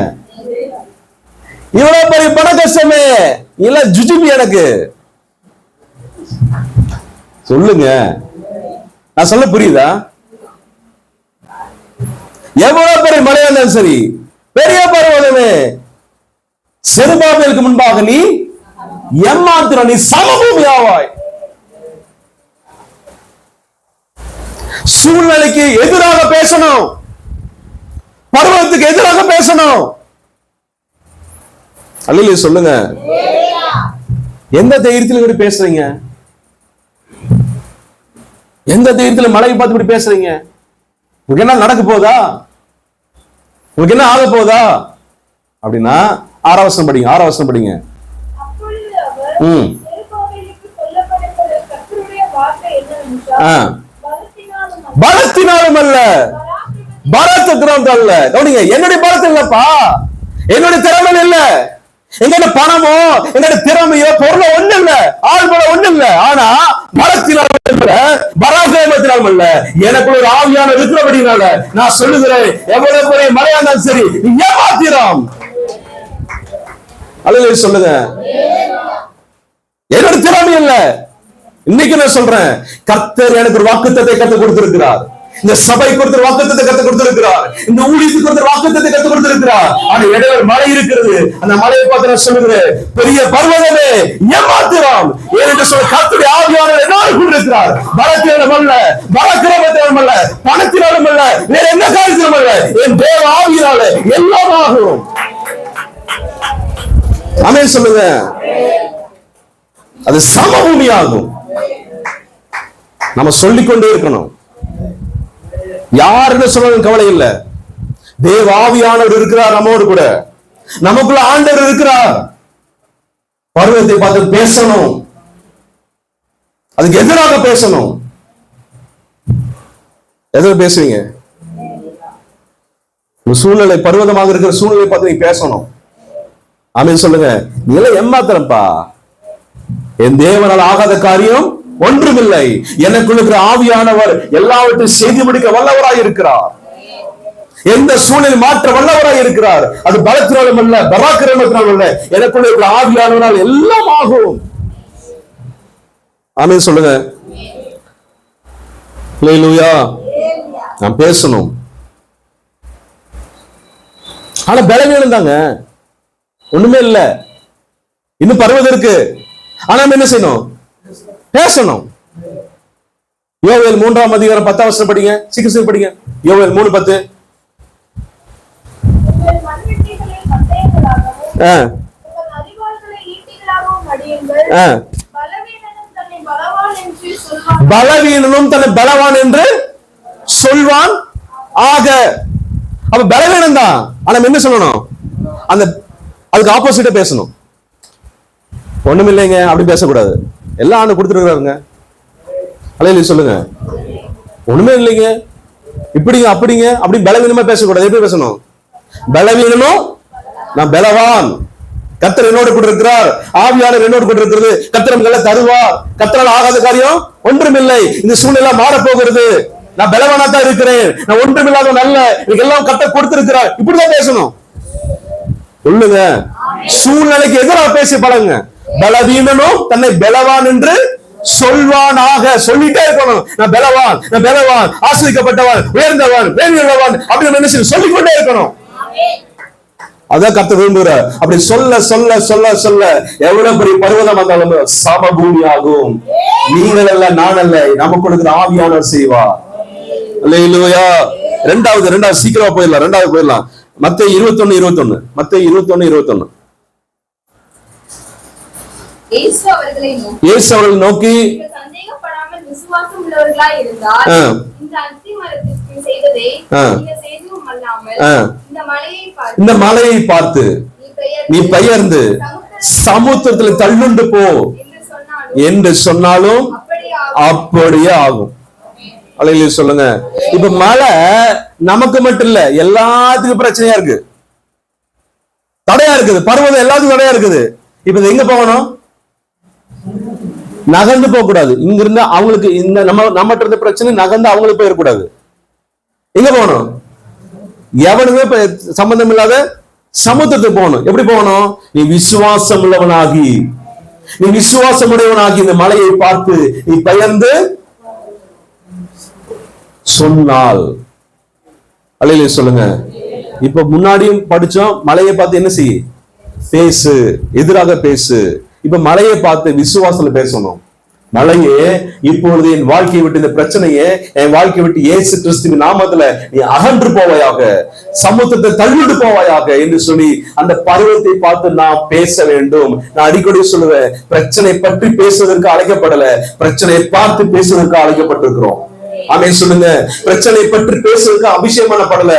இவ்வளவு பெரிய பண கஷ்டமே இல்ல ஜுஜுபி எனக்கு சொல்லுங்க. நான் சொல்ல புரியுதா? எவ்வளவு பெரிய மலையா இருந்தாலும் சரி, பெரிய பர்வதமே செருபாபேலுக்கு முன்பாக நீ எம்மாத்திரம், நீ சமபூமி ஆவாய். சூழ்நிலைக்கு எதிராக பேசணும், பர்வதத்துக்கு எதிராக பேசணும். அல்லேலூயா சொல்லுங்க. எந்த தைரியத்தில் இப்படி பேசுறீங்க? எந்த தைரியத்தில் மலையை பார்த்து இப்படி பேசுறீங்க? உங்களுக்கு என்ன நடக்க போதா? உங்களுக்கு என்ன ஆக போதா? அப்படின்னா 6ஆம் வசனம் படிங்க, 6ஆம் வசனம் படிங்க. பலத்தினாலும் அல்ல, பலத்தினாலும் அல்ல. கவனிங்க, என்னுடைய பலத்தில் இல்லப்பா, என்னுடைய திறமை இல்ல, எங்கட பணமோ எங்கட திறமையோ பொருளோ ஒண்ணு இல்ல, ஆள் போல ஒண்ணு இல்ல. ஆனா பலத்தினாலும் இல்ல, பராக்கிரமத்தினாலும் இல்ல, எனக்கு ஒரு ஆவியான இருக்கிறபடினால நான் சொல்லுகிறேன், எவ்வளவு பெரிய மலையா இருந்தாலும் சரி, ஏமாத்திரம். அல்லேலூயா சொல்லுங்க. என்னோட திறமை இல்ல. இன்னைக்கு நான் சொல்றேன், கர்த்தர் எனக்கு ஒரு வாக்குத்தத்தை கற்றுக் கொடுத்திருக்கிறார். இந்த சபை கொடுத்த வாக்குத்தத்தை கற்றுக் கொடுத்திருக்கிறார். இந்த ஊழியத்துக்கு கொடுத்த வாக்குத்தத்தை கற்றுக் கொடுத்திருக்கிறார். ஆனா இடையில மலை இருக்கிறது. அந்த மலையை பார்த்து நான் சொல்லுகிறேன், பெரிய பர்வதமே ஏமாத்திரம். ஏனென்று சொல்ல கர்த்தருடைய ஆவியானவர் என்னோடு கூட இருக்கிறார். பலத்தினாலும் அல்ல, பராக்கிரமத்தினாலும் அல்ல, பணத்தினாலும் அல்ல, வேற என்ன காரியத்திலும் அல்ல, என் தேவ ஆவியினால எல்லாம் ஆகும். ஆமென் சொல்லுங்க. அது சமபூமி ஆகும். நம்ம சொல்லிக்கொண்டே இருக்கணும். யாருன்னு சொல்றது கவலை இல்ல. தேவ ஆவியானவர் இருக்கிறார் நம்மோடு கூட. நமக்குள்ள ஆண்டவர் இருக்கிறார். பருவத்தை பார்த்து பேசணும், அதுக்கு எதிராக பேசணும். எதிர பேசுவீங்க? சூழ்நிலை பருவதமாக இருக்கிற சூழ்நிலை பார்த்து நீங்க பேசணும். ஆமென் சொல்லுங்க. நீ எல்லாம் ஏமாத்திரப்பா, என் தேவனால் ஆகாத காரியம் ஒன்றுமில்லை. எனக்குள்ள இருக்கிற ஆவியானவர் எல்லாவற்றையும் செய்து முடிக்க வல்லவராய் இருக்கிறார். எந்த சூழ்நிலை மாற்ற வல்லவராய் இருக்கிறார். அது பலத்தினாலும் அல்ல, பராக்கிரமத்தினாலும் அல்ல, எனக்குள்ள இருக்கிற ஆவியானவரால் எல்லாம் ஆகும். ஆமென் சொல்லுங்க. அல்லேலூயா. நான் பேசணும். ஆனா பலவீனம் தாங்க, ஒண்ணுமே இல்ல, இன்னும் பருவதம் இருக்கு. ஆனா என்ன செய்யணும்? பேசணும். யோவேல் 3ஆம் அதிகாரம் 10ஆம் வசனம் படிங்க, சீக்கிரம் படிங்க. யோவேல் 3:10. பலவீனனும் தன்னை பலவான் என்று சொல்வான் ஆக. அப்ப பலவீனம் தான், ஆனா என்ன சொல்லணும்? அந்த அதுக்கு ஆப்போசிட்டா பேசணும். ஒண்ணும் இல்லைங்க அப்படி பேசக்கூடாது. எல்லாம் ஆண்டு கொடுத்துருக்காருங்க. அல்லேலூயா சொல்லுங்க. ஒண்ணுமே இல்லைங்க, இப்படிங்க அப்படிங்க அப்படி பலவீனமா பேசக்கூடாது. எப்படி பேசணும்? பலவீனனும் நான் பலவான், கர்த்தர் என்னோடு கூட இருக்கிறார், ஆவியானவர் என்னோடு கூட இருக்கிறது, கர்த்தர் நமக்கு தருவார், கர்த்தரால் ஆகாத காரியம் ஒன்றுமில்லை, இந்த சூழ்நிலை மாற போகிறது, நான் பலவானா தான் இருக்கிறேன், நான் ஒன்றுமில்லாத நல்ல எனக்கு எல்லாம் கர்த்தர் கொடுத்திருக்கிறார். இப்படிதான் பேசணும். சொல்லுங்க. சூழ்நிலைக்கு எதிராக பேசி பழகுங்க. பலவீனனும் தன்னை பலவான் என்று சொல்வானாக. சொல்லிட்டே இருக்கணும், நான் பலவான், நான் பலவான், ஆசிரியப்பட்டவன், உயர்ந்தவன், வேண்டியவன் அப்படின்னு என்ன செய்யணும்? சொல்லிக்கொண்டே இருக்கணும். அதான் கர்த்தர் விரும்புகிறார். அப்படி சொல்ல சொல்ல சொல்ல சொல்ல எவ்வளவு பெரிய பர்வதம் வந்தாலும் சமபூமி ஆகும். நீங்கள் அல்ல, நான் அல்ல, நமக்கு கொடுக்கிற ஆவியானவர் செய்வார். அல்லேலூயா. ரெண்டாவது சீக்கிரமா போயிடலாம். ரெண்டாவது போயிடலாம். மத்தேயு 21:21. மத்தேயு 21:21. இயேசு அவர்களை நோக்கி, சந்தேகப்படாமல் விசுவாசம் உள்ளவர்களாய் இருந்தால் இந்த அத்தி மரத்திற்கு செய்ததை நீங்க செய்தும் அல்லாமல் இந்த மலையை பார்த்து நீ பெயர்ந்து சமுத்திரத்தில் தள்ளுண்டு போ என்று சொன்னாலும் அப்படியே ஆகும். அல்லேலூயா சொல்லுங்க. இப்ப மழை நமக்கு மட்டும் இல்ல, எல்லாத்துக்கும் பிரச்சனையா இருக்கு, தடையா இருக்குது. பருவதம் எல்லாத்துக்கும் தடையா இருக்குது. இப்ப எங்க போகணும்? நகர்ந்து போக கூடாது. இங்க இருந்தா அவங்களுக்கு இந்த நம்மகிட்ட இருந்த பிரச்சனை நகர்ந்து அவங்களுக்கு போயிடக்கூடாது. எங்க போகணும்? எவனுமே சம்பந்தம் இல்லாத சமுத்திரத்துக்கு போகணும். எப்படி போகணும்? நீ விசுவாசம் உள்ளவனாகி, நீ விசுவாசம் உடையவனாகி இந்த மலையை பார்த்து நீ பெயர்ந்து சொன்னால். அல்லேலூயா சொல்லுங்க. இப்ப முன்னாடியும் படிச்சோம், மலையை பார்த்து என்ன செய்ய? பேசு, எதிராக பேசு. இப்ப மலையை பார்த்து விசுவாசத்துல பேசணும். மலையே, இப்பொழுது என் வாழ்க்கையை விட்டு, இந்த பிரச்சனையே என் வாழ்க்கையை விட்டு இயேசு கிறிஸ்துவின் நாமத்துல நீ அகன்று போவாயாக, சமுத்திரத்தை தள்ளிட்டு போவாயாக என்று சொல்லி அந்த பருவத்தை பார்த்து நான் பேச வேண்டும். நான் அடிக்கடி சொல்லுவேன், பிரச்சனை பற்றி பேசுவதற்கு அழைக்கப்படல, பிரச்சனையை பார்த்து பேசுவதற்கு அழைக்கப்பட்டிருக்கிறோம். ஆமென் சொல்லுங்க. பிரச்சனை பற்றி பேசுவதற்கு அபிஷேகம் பண்ணப்படல,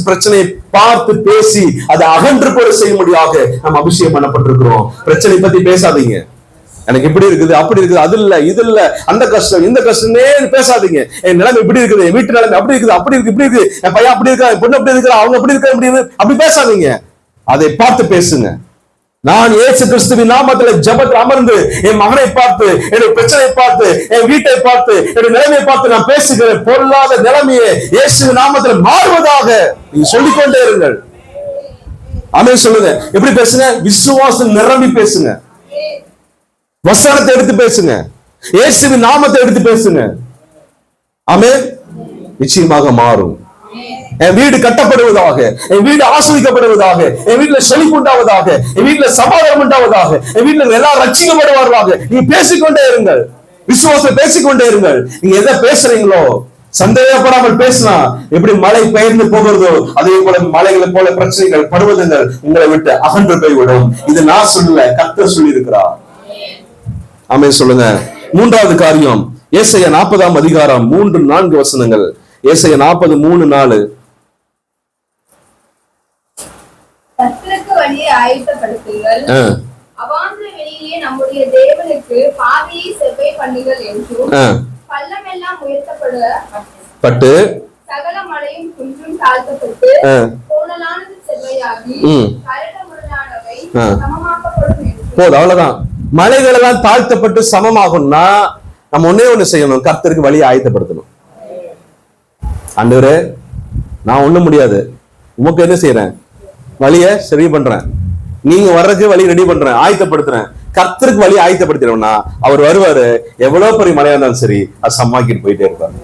பிரச்சனையை பார்த்து பேசி அதை அகன்று போட செய்ய முடியாக நம்ம அபிஷேகம் பண்ணப்பட்டிருக்கிறோம். பிரச்சனை பத்தி பேசாதீங்க. எனக்கு இப்படி இருக்குது, அப்படி இருக்குது, அது இல்ல, இது இல்ல, அந்த கஷ்டம், இந்த கஷ்டமே பேசாதீங்க. என் நிலைமை இப்படி இருக்குது, என் வீட்டு நிலைமை அப்படி இருக்குது, அப்படி இருக்கு, இப்படி இருக்கு, என் பையன் அப்படி இருக்கா, என் பொண்ணு அப்படி இருக்கா, அவங்க அப்படி இருக்க, அப்படி பேசாதீங்க. அதை பார்த்து பேசுங்க. நான் இயேசு கிறிஸ்துவின் நாமத்துல ஜெபத்தில் அமர்ந்து என் மகனை பார்த்து, என்னுடைய பிரச்சனையை பார்த்து, என் வீட்டை பார்த்து, என்னுடைய நிலைமையை பார்த்து நான் பேசுகிறேன். பொல்லாத நிலைமையை இயேசுவின் நாமத்துல மாறுவதாக நீங்க சொல்லிக்கொண்டே இருங்கள். ஆமென் சொல்லுங்க. எப்படி பேசுங்க? விசுவாசம் நிரம்பி பேசுங்க. வசனத்தை எடுத்து பேசுங்க. இயேசுவின் நாமத்தை எடுத்து பேசுங்க. ஆமென். நிச்சயமாக மாறும். என் வீடு கட்டப்படுவதாக, என் வீடு ஆஸ்வதிக்கப்படுவதாக, என் வீட்டுல செழிப்பு உண்டாவதாக, என் வீட்டுல சமாதானம் உண்டாவதாக, என் வீட்டுல எல்லாரும் ரட்சிக்கப்படுவார்களாக. நீங்க பேசிக்கொண்டே இருங்கள். விசுவாசத்தை பேசிக்கொண்டே இருங்கள். நீங்க எதை பேசுறீங்களோ சந்தேகப்படாமல் பேசினா எப்படி மழை பெயர்ந்து போகிறதோ அதே போல மலைகளை போல பிரச்சனைகள், பர்வதங்கள் உங்களை விட்டு அகன்று போய்விடும். இது நான் சொல்லல, கர்த்தர் சொல்லி இருக்கிறார். ஆமென் சொல்லுங்க. மூன்றாவது காரியம், ஏசாயா 40ஆம் அதிகாரம் 3-4 வசனங்கள். ஏசாயா 40:3-4. கர்த்தருக்கு வழியை ஆயத்தப்படுத்துங்கள், அவாந்திர வழியே நம்முடைய தேவனுக்கு பாதையை செவ்வாய் பண்ணுங்கள் என்றும் பள்ளமெல்லாம் உயர்த்தப்பட்டு சகல மலையும் குன்றும் தாழ்த்தப்பட்டு கோணலானது செவ்வையாகி கரடுமுரடானவை சமமாக்கப்படும் என்று. போதும், அவ்வளவுதான். மலைகள் எல்லாம் தாழ்த்தப்பட்டு சமமாகும்னா நம்ம ஒண்ணு செய்யணும், கர்த்தருக்கு வழியை ஆயத்தப்படுத்தணும். ஆண்டவரே, நான் ஒண்ணும் முடியாது, உமக்கு என்ன செய்யறேன், வழிய சரி பண்றேன், நீங்க வர்றதுக்கு வழி ரெடி பண்றேன், ஆயத்தப்படுத்துறேன். கர்த்தருக்கு வழி ஆயத்தப்படுத்தினோம்னா அவர் வருவாரு. எவ்வளவு பெரிய மழையா இருந்தாலும் சரி, அது சம்மாக்கிட்டு போயிட்டே இருப்பார்.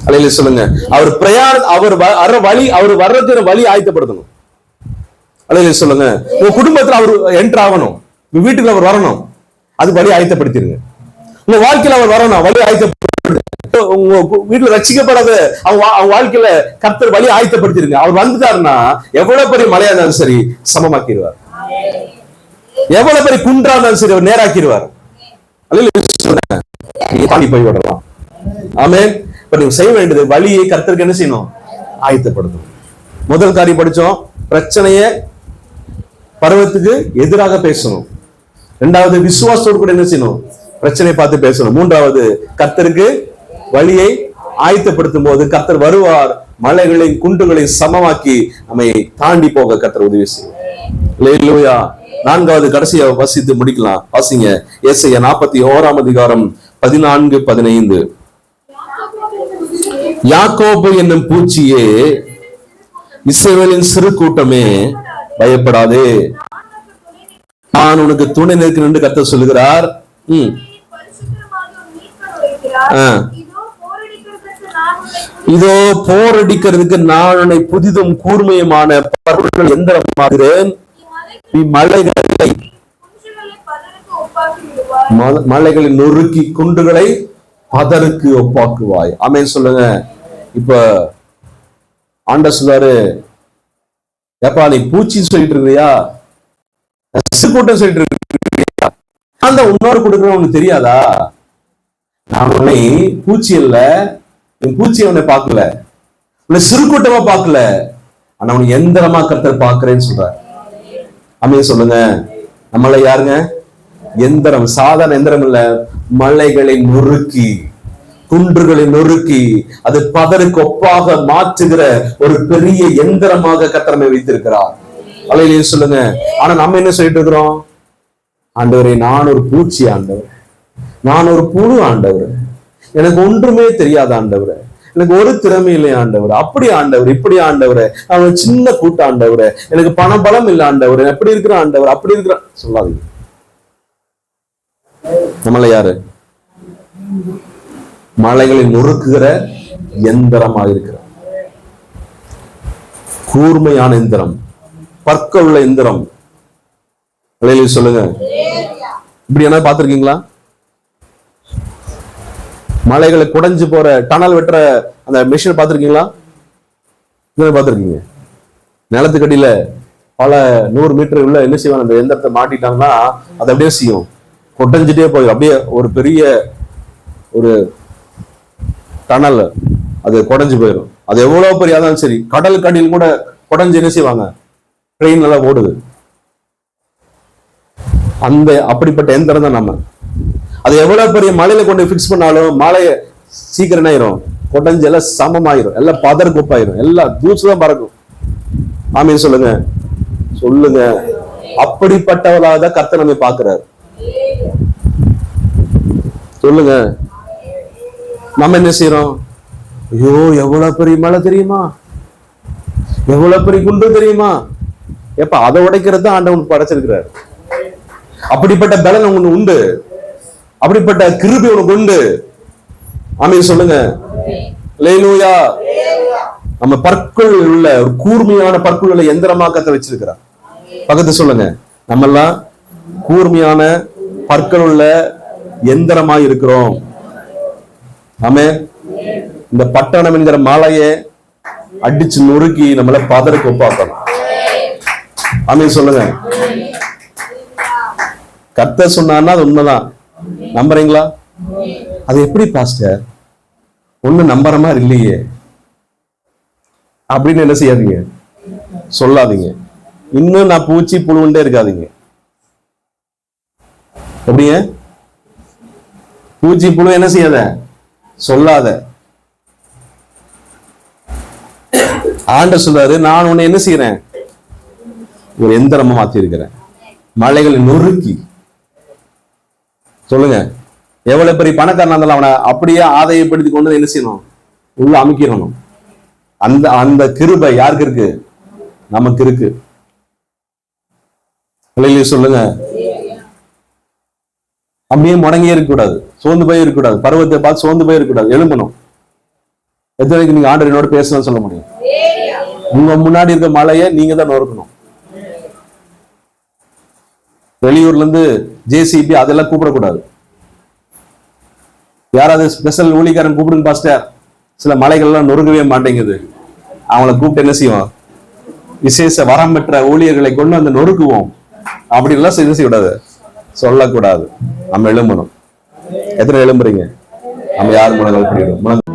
அல்லேலூயா சொல்லுங்க. அவர் பிரயாணம், அவர் வழி, அவர் வர்றதுக்கு வழி ஆயத்தப்படுத்தணும். அல்லேலூயா சொல்லுங்க. உங்க குடும்பத்துல அவர் என்டர் ஆகணும், உங்க வீட்டுக்கு அவர் வரணும், அது வழி ஆயத்தப்படுத்திருங்க. உங்க வாழ்க்கையில அவர் வரணும், வழி ஆயத்தப்படுத்த. உங்க வீட்டுல ரட்சிக்கப்படாத அவங்க வாழ்க்கையில கர்த்தர் வழி ஆயத்தப்படுத்திருங்க. அவர் வந்துட்டாருன்னா எவ்வளவு பெரிய மழையா இருந்தாலும் சரி சமமாக்கிடுவார், எவ்வளவு பெரிய குன்றா இருந்தாலும் சரி அவர் நேராக்கிடுவார். தாண்டி போய் விடலாம். ஆமென். இப்ப நீங்க செய்ய வேண்டியது, வழியை கர்த்தருக்கு என்ன செய்யணும், ஆயத்தப்படுத்தணும். முதல் காரியம் படிச்சோம், பிரச்சனைய பருவத்துக்கு எதிராக பேசணும். இரண்டாவது, விசுவாசத்தோடு கூட என்ன செய்யணும், பிரச்சனையை பார்த்து பேசணும். மூன்றாவது, கர்த்தருக்கு வழியை ஆயத்தப்படுத்தும் போது கர்த்தர் வருவார், மலைகளையும் குன்றுகளையும் சமமாக்கி நம்மை தாண்டி போக கர்த்தர் உதவி செய்வார். அல்லேலூயா. நான்காவது, கடைசியா வாசித்து முடிக்கலாம். வாசிங்க, ஏசாயா 41 அதிகாரம் 14-15. யாக்கோபு என்னும் பூச்சியே, இஸ்ரவேலின் சிறு கூட்டமே, பயப்படாதே, நான் உனக்கு துணை நிற்கிறேன் என்று கர்த்தர் சொல்லுகிறார். இதோ போரடிக்கிறதுக்கு நான் உன்னை புதிதும் கூர்மையுமான எந்திரமாகிறேன். மலைகளை நொறுக்கி குண்டுகளை பதருக்கு ஒப்பாக்குவாய். ஆமென் சொல்லுங்க. இப்ப ஆண்டவர் சொல்றாரு, ஏப்பா நீ பூச்சின்னு சொல்லிட்டு இருக்கியா, கூட்டம் சொல்லிட்டு இருக்கியா, அந்த உன்னோடு கொடுக்குற உனக்கு தெரியாதா? நான் உன்னை பூச்சி இல்ல, பூச்சியை உன்னை பார்க்கல, உன்னை சிறு கூட்டமா பார்க்கல, ஆனா உன்னை எந்திரமா கர்த்தர் பார்க்கிறேன்னு சொல்ற. ஆமென் சொல்லுங்க. நம்மள யாருங்க, எந்திரம், சாதாரண எந்திரம் இல்ல, மலைகளை நொறுக்கி குன்றுகளை நொறுக்கி அது பதருக்கு ஒப்பாக மாற்றுகிற ஒரு பெரிய எந்திரமாக கர்த்தர் வைத்திருக்கிறார். அல்லேலூயா சொல்லுங்க. ஆனா நம்ம என்ன சொல்லிட்டு இருக்கிறோம், ஆண்டவரே நான் ஒரு பூச்சி ஆண்டவர், நான் ஒரு புழு ஆண்டவர், எனக்கு ஒன்றுமே தெரியாத ஆண்டவர், எனக்கு ஒரு திறமை இல்லை ஆண்டவர், அப்படி ஆண்டவர், இப்படி ஆண்டவர், அவன் சின்ன கூட்ட ஆண்டவர், எனக்கு பண பலம் இல்லை ஆண்டவர், எப்படி இருக்கிற ஆண்டவர், அப்படி இருக்கிற சொல்லாதீங்க. நம்மள யாரு, மலைகளை நொறுக்குகிற எந்திரமாக இருக்கிறார். கூர்மையான எந்திரம், பற்கள் உள்ள எந்திரம். சொல்லுங்க. இப்படி என்ன பார்த்திருக்கீங்களா? மலைகளை குடைஞ்சு போற டனல் வெட்டுற அந்த மிஷின் பார்த்திருக்கீங்களா? பார்த்திருக்கீங்க. நிலத்துக்கடியில பல 100 மீட்டர் உள்ள என்ன செய்வாங்க, அந்த எந்திரத்தை மாட்டிட்டாங்கன்னா அது அப்படியே செய்யும், கொடைஞ்சிட்டே போயிடும். அப்படியே ஒரு பெரிய ஒரு டனல், அது குடைஞ்சு போயிடும். அது எவ்வளவு பெரிய இருந்தாலும் சரி, கடலுக்கு அடியில் கூட குடைஞ்சு என்ன செய்வாங்க, ட்ரெயின் எல்லாம் ஓடுது. அந்த அப்படிப்பட்ட எந்திரம் தான் நம்ம. அது எவ்வளவு பெரிய மலையில கொண்டு பிக்ஸ் பண்ணாலும் மலையை சீக்கிரம் ஆயிரும், கொடைஞ்சு எல்லாம் சமமாயிரும், எல்லாம் பதர் குப்பாயிரும், எல்லாம் தூசுதான் பறக்கும். ஆமீன் சொல்லுங்க. சொல்லுங்க. அப்படிப்பட்டவளாக தான் கர்த்தர் நம்மை பார்க்கிறார். சொல்லுங்க. நம்ம என்ன செய்யறோம், ஐயோ எவ்வளவு பெரிய மலை தெரியுமா, எவ்வளவு பெரிய குண்டு தெரியுமா, எப்ப அதை உடைக்கிறது தான் ஆண்டவன் படைச்சிருக்கிறார். அப்படிப்பட்ட பலன் உங்களுக்கு உண்டு, அப்படிப்பட்ட கிருபை உனக்கு உண்டு. ஆமீன் சொல்லுங்க. அல்லேலூயா. நம்ம பற்கள் உள்ள ஒரு கூர்மையான பற்கள் உள்ள எந்திரமாக்கத்தை வச்சிருக்கிறார். பக்கத்து சொல்லுங்க, நம்ம எல்லாம் கூர்மையான பற்கள் உள்ள எந்திரமாய் இருக்கிறோம். ஆமே. இந்த பட்டணம் என்கிற மாலையை அடிச்சு நொறுக்கி நம்மள பதருக்கு ஒப்பாக்கணும். ஆமீன் சொல்லுங்க. கர்த்தர் சொன்னார்னா அது உண்மைதான். நம்புறீங்களா? அது எப்படி பாஸ்டர், ஒண்ணு நம்புற மாதிரி இல்லையே அப்படின்னு என்ன செய்யாதீங்க, சொல்லாதீங்க. இன்னும் நான் பூச்சி புழுண்டே இருக்காதீங்க. எப்படிங்க? பூச்சி புழு என்ன செய்யாத, சொல்லாத. ஆண்டவர் சொல்றாரு, நான் உன்னை என்ன செய்யறேன், ஒரு எந்திரமா மாத்தி இருக்கிறேன், மலைகளை நொறுக்கி. சொல்லுங்க, எவ்வளவு பெரிய பணக்காரனா இருந்தாலும் அவனை அப்படியே ஆதாயப்படுத்தி கொண்டு என்ன செய்யணும், உள்ள அமைக்கிறணும். அந்த அந்த கிருபை யாருக்கு இருக்கு? நமக்கு இருக்கு. சொல்லுங்க. அப்படியே முடங்கியே இருக்கக்கூடாது, சோர்ந்து போய் இருக்கக்கூடாது, பருவத்தை பார்த்து சோர்ந்து போய் இருக்கக்கூடாது, எழும்பணும். எத்தனைக்கு நீங்க ஆண்டவரோட பேசணும்னு சொல்ல முடியும்? உங்க முன்னாடி இருக்க மலையை நீங்க தான் நொறுக்கணும். வெளியூர்ல இருந்து ஜேசிபி அதெல்லாம் கூப்பிடக்கூடாது. யாராவது ஸ்பெஷல் ஊழியக்காரன் கூப்பிடுங்க பாஸ்டர், சில மலைகள் எல்லாம் நொறுக்கவே மாட்டேங்குது, அவங்களை கூப்பிட்டு என்ன செய்வோம், விசேஷ வரம் பெற்ற ஊழியர்களை கொண்டு வந்து நொறுக்குவோம். அப்படி எல்லாம் செய்யக்கூடாது, சொல்லக்கூடாது. நம்ம எழும்பணும். எத்தனை எழும்புறீங்க? நம்ம யார் முழங்கால் படிக்கணும்?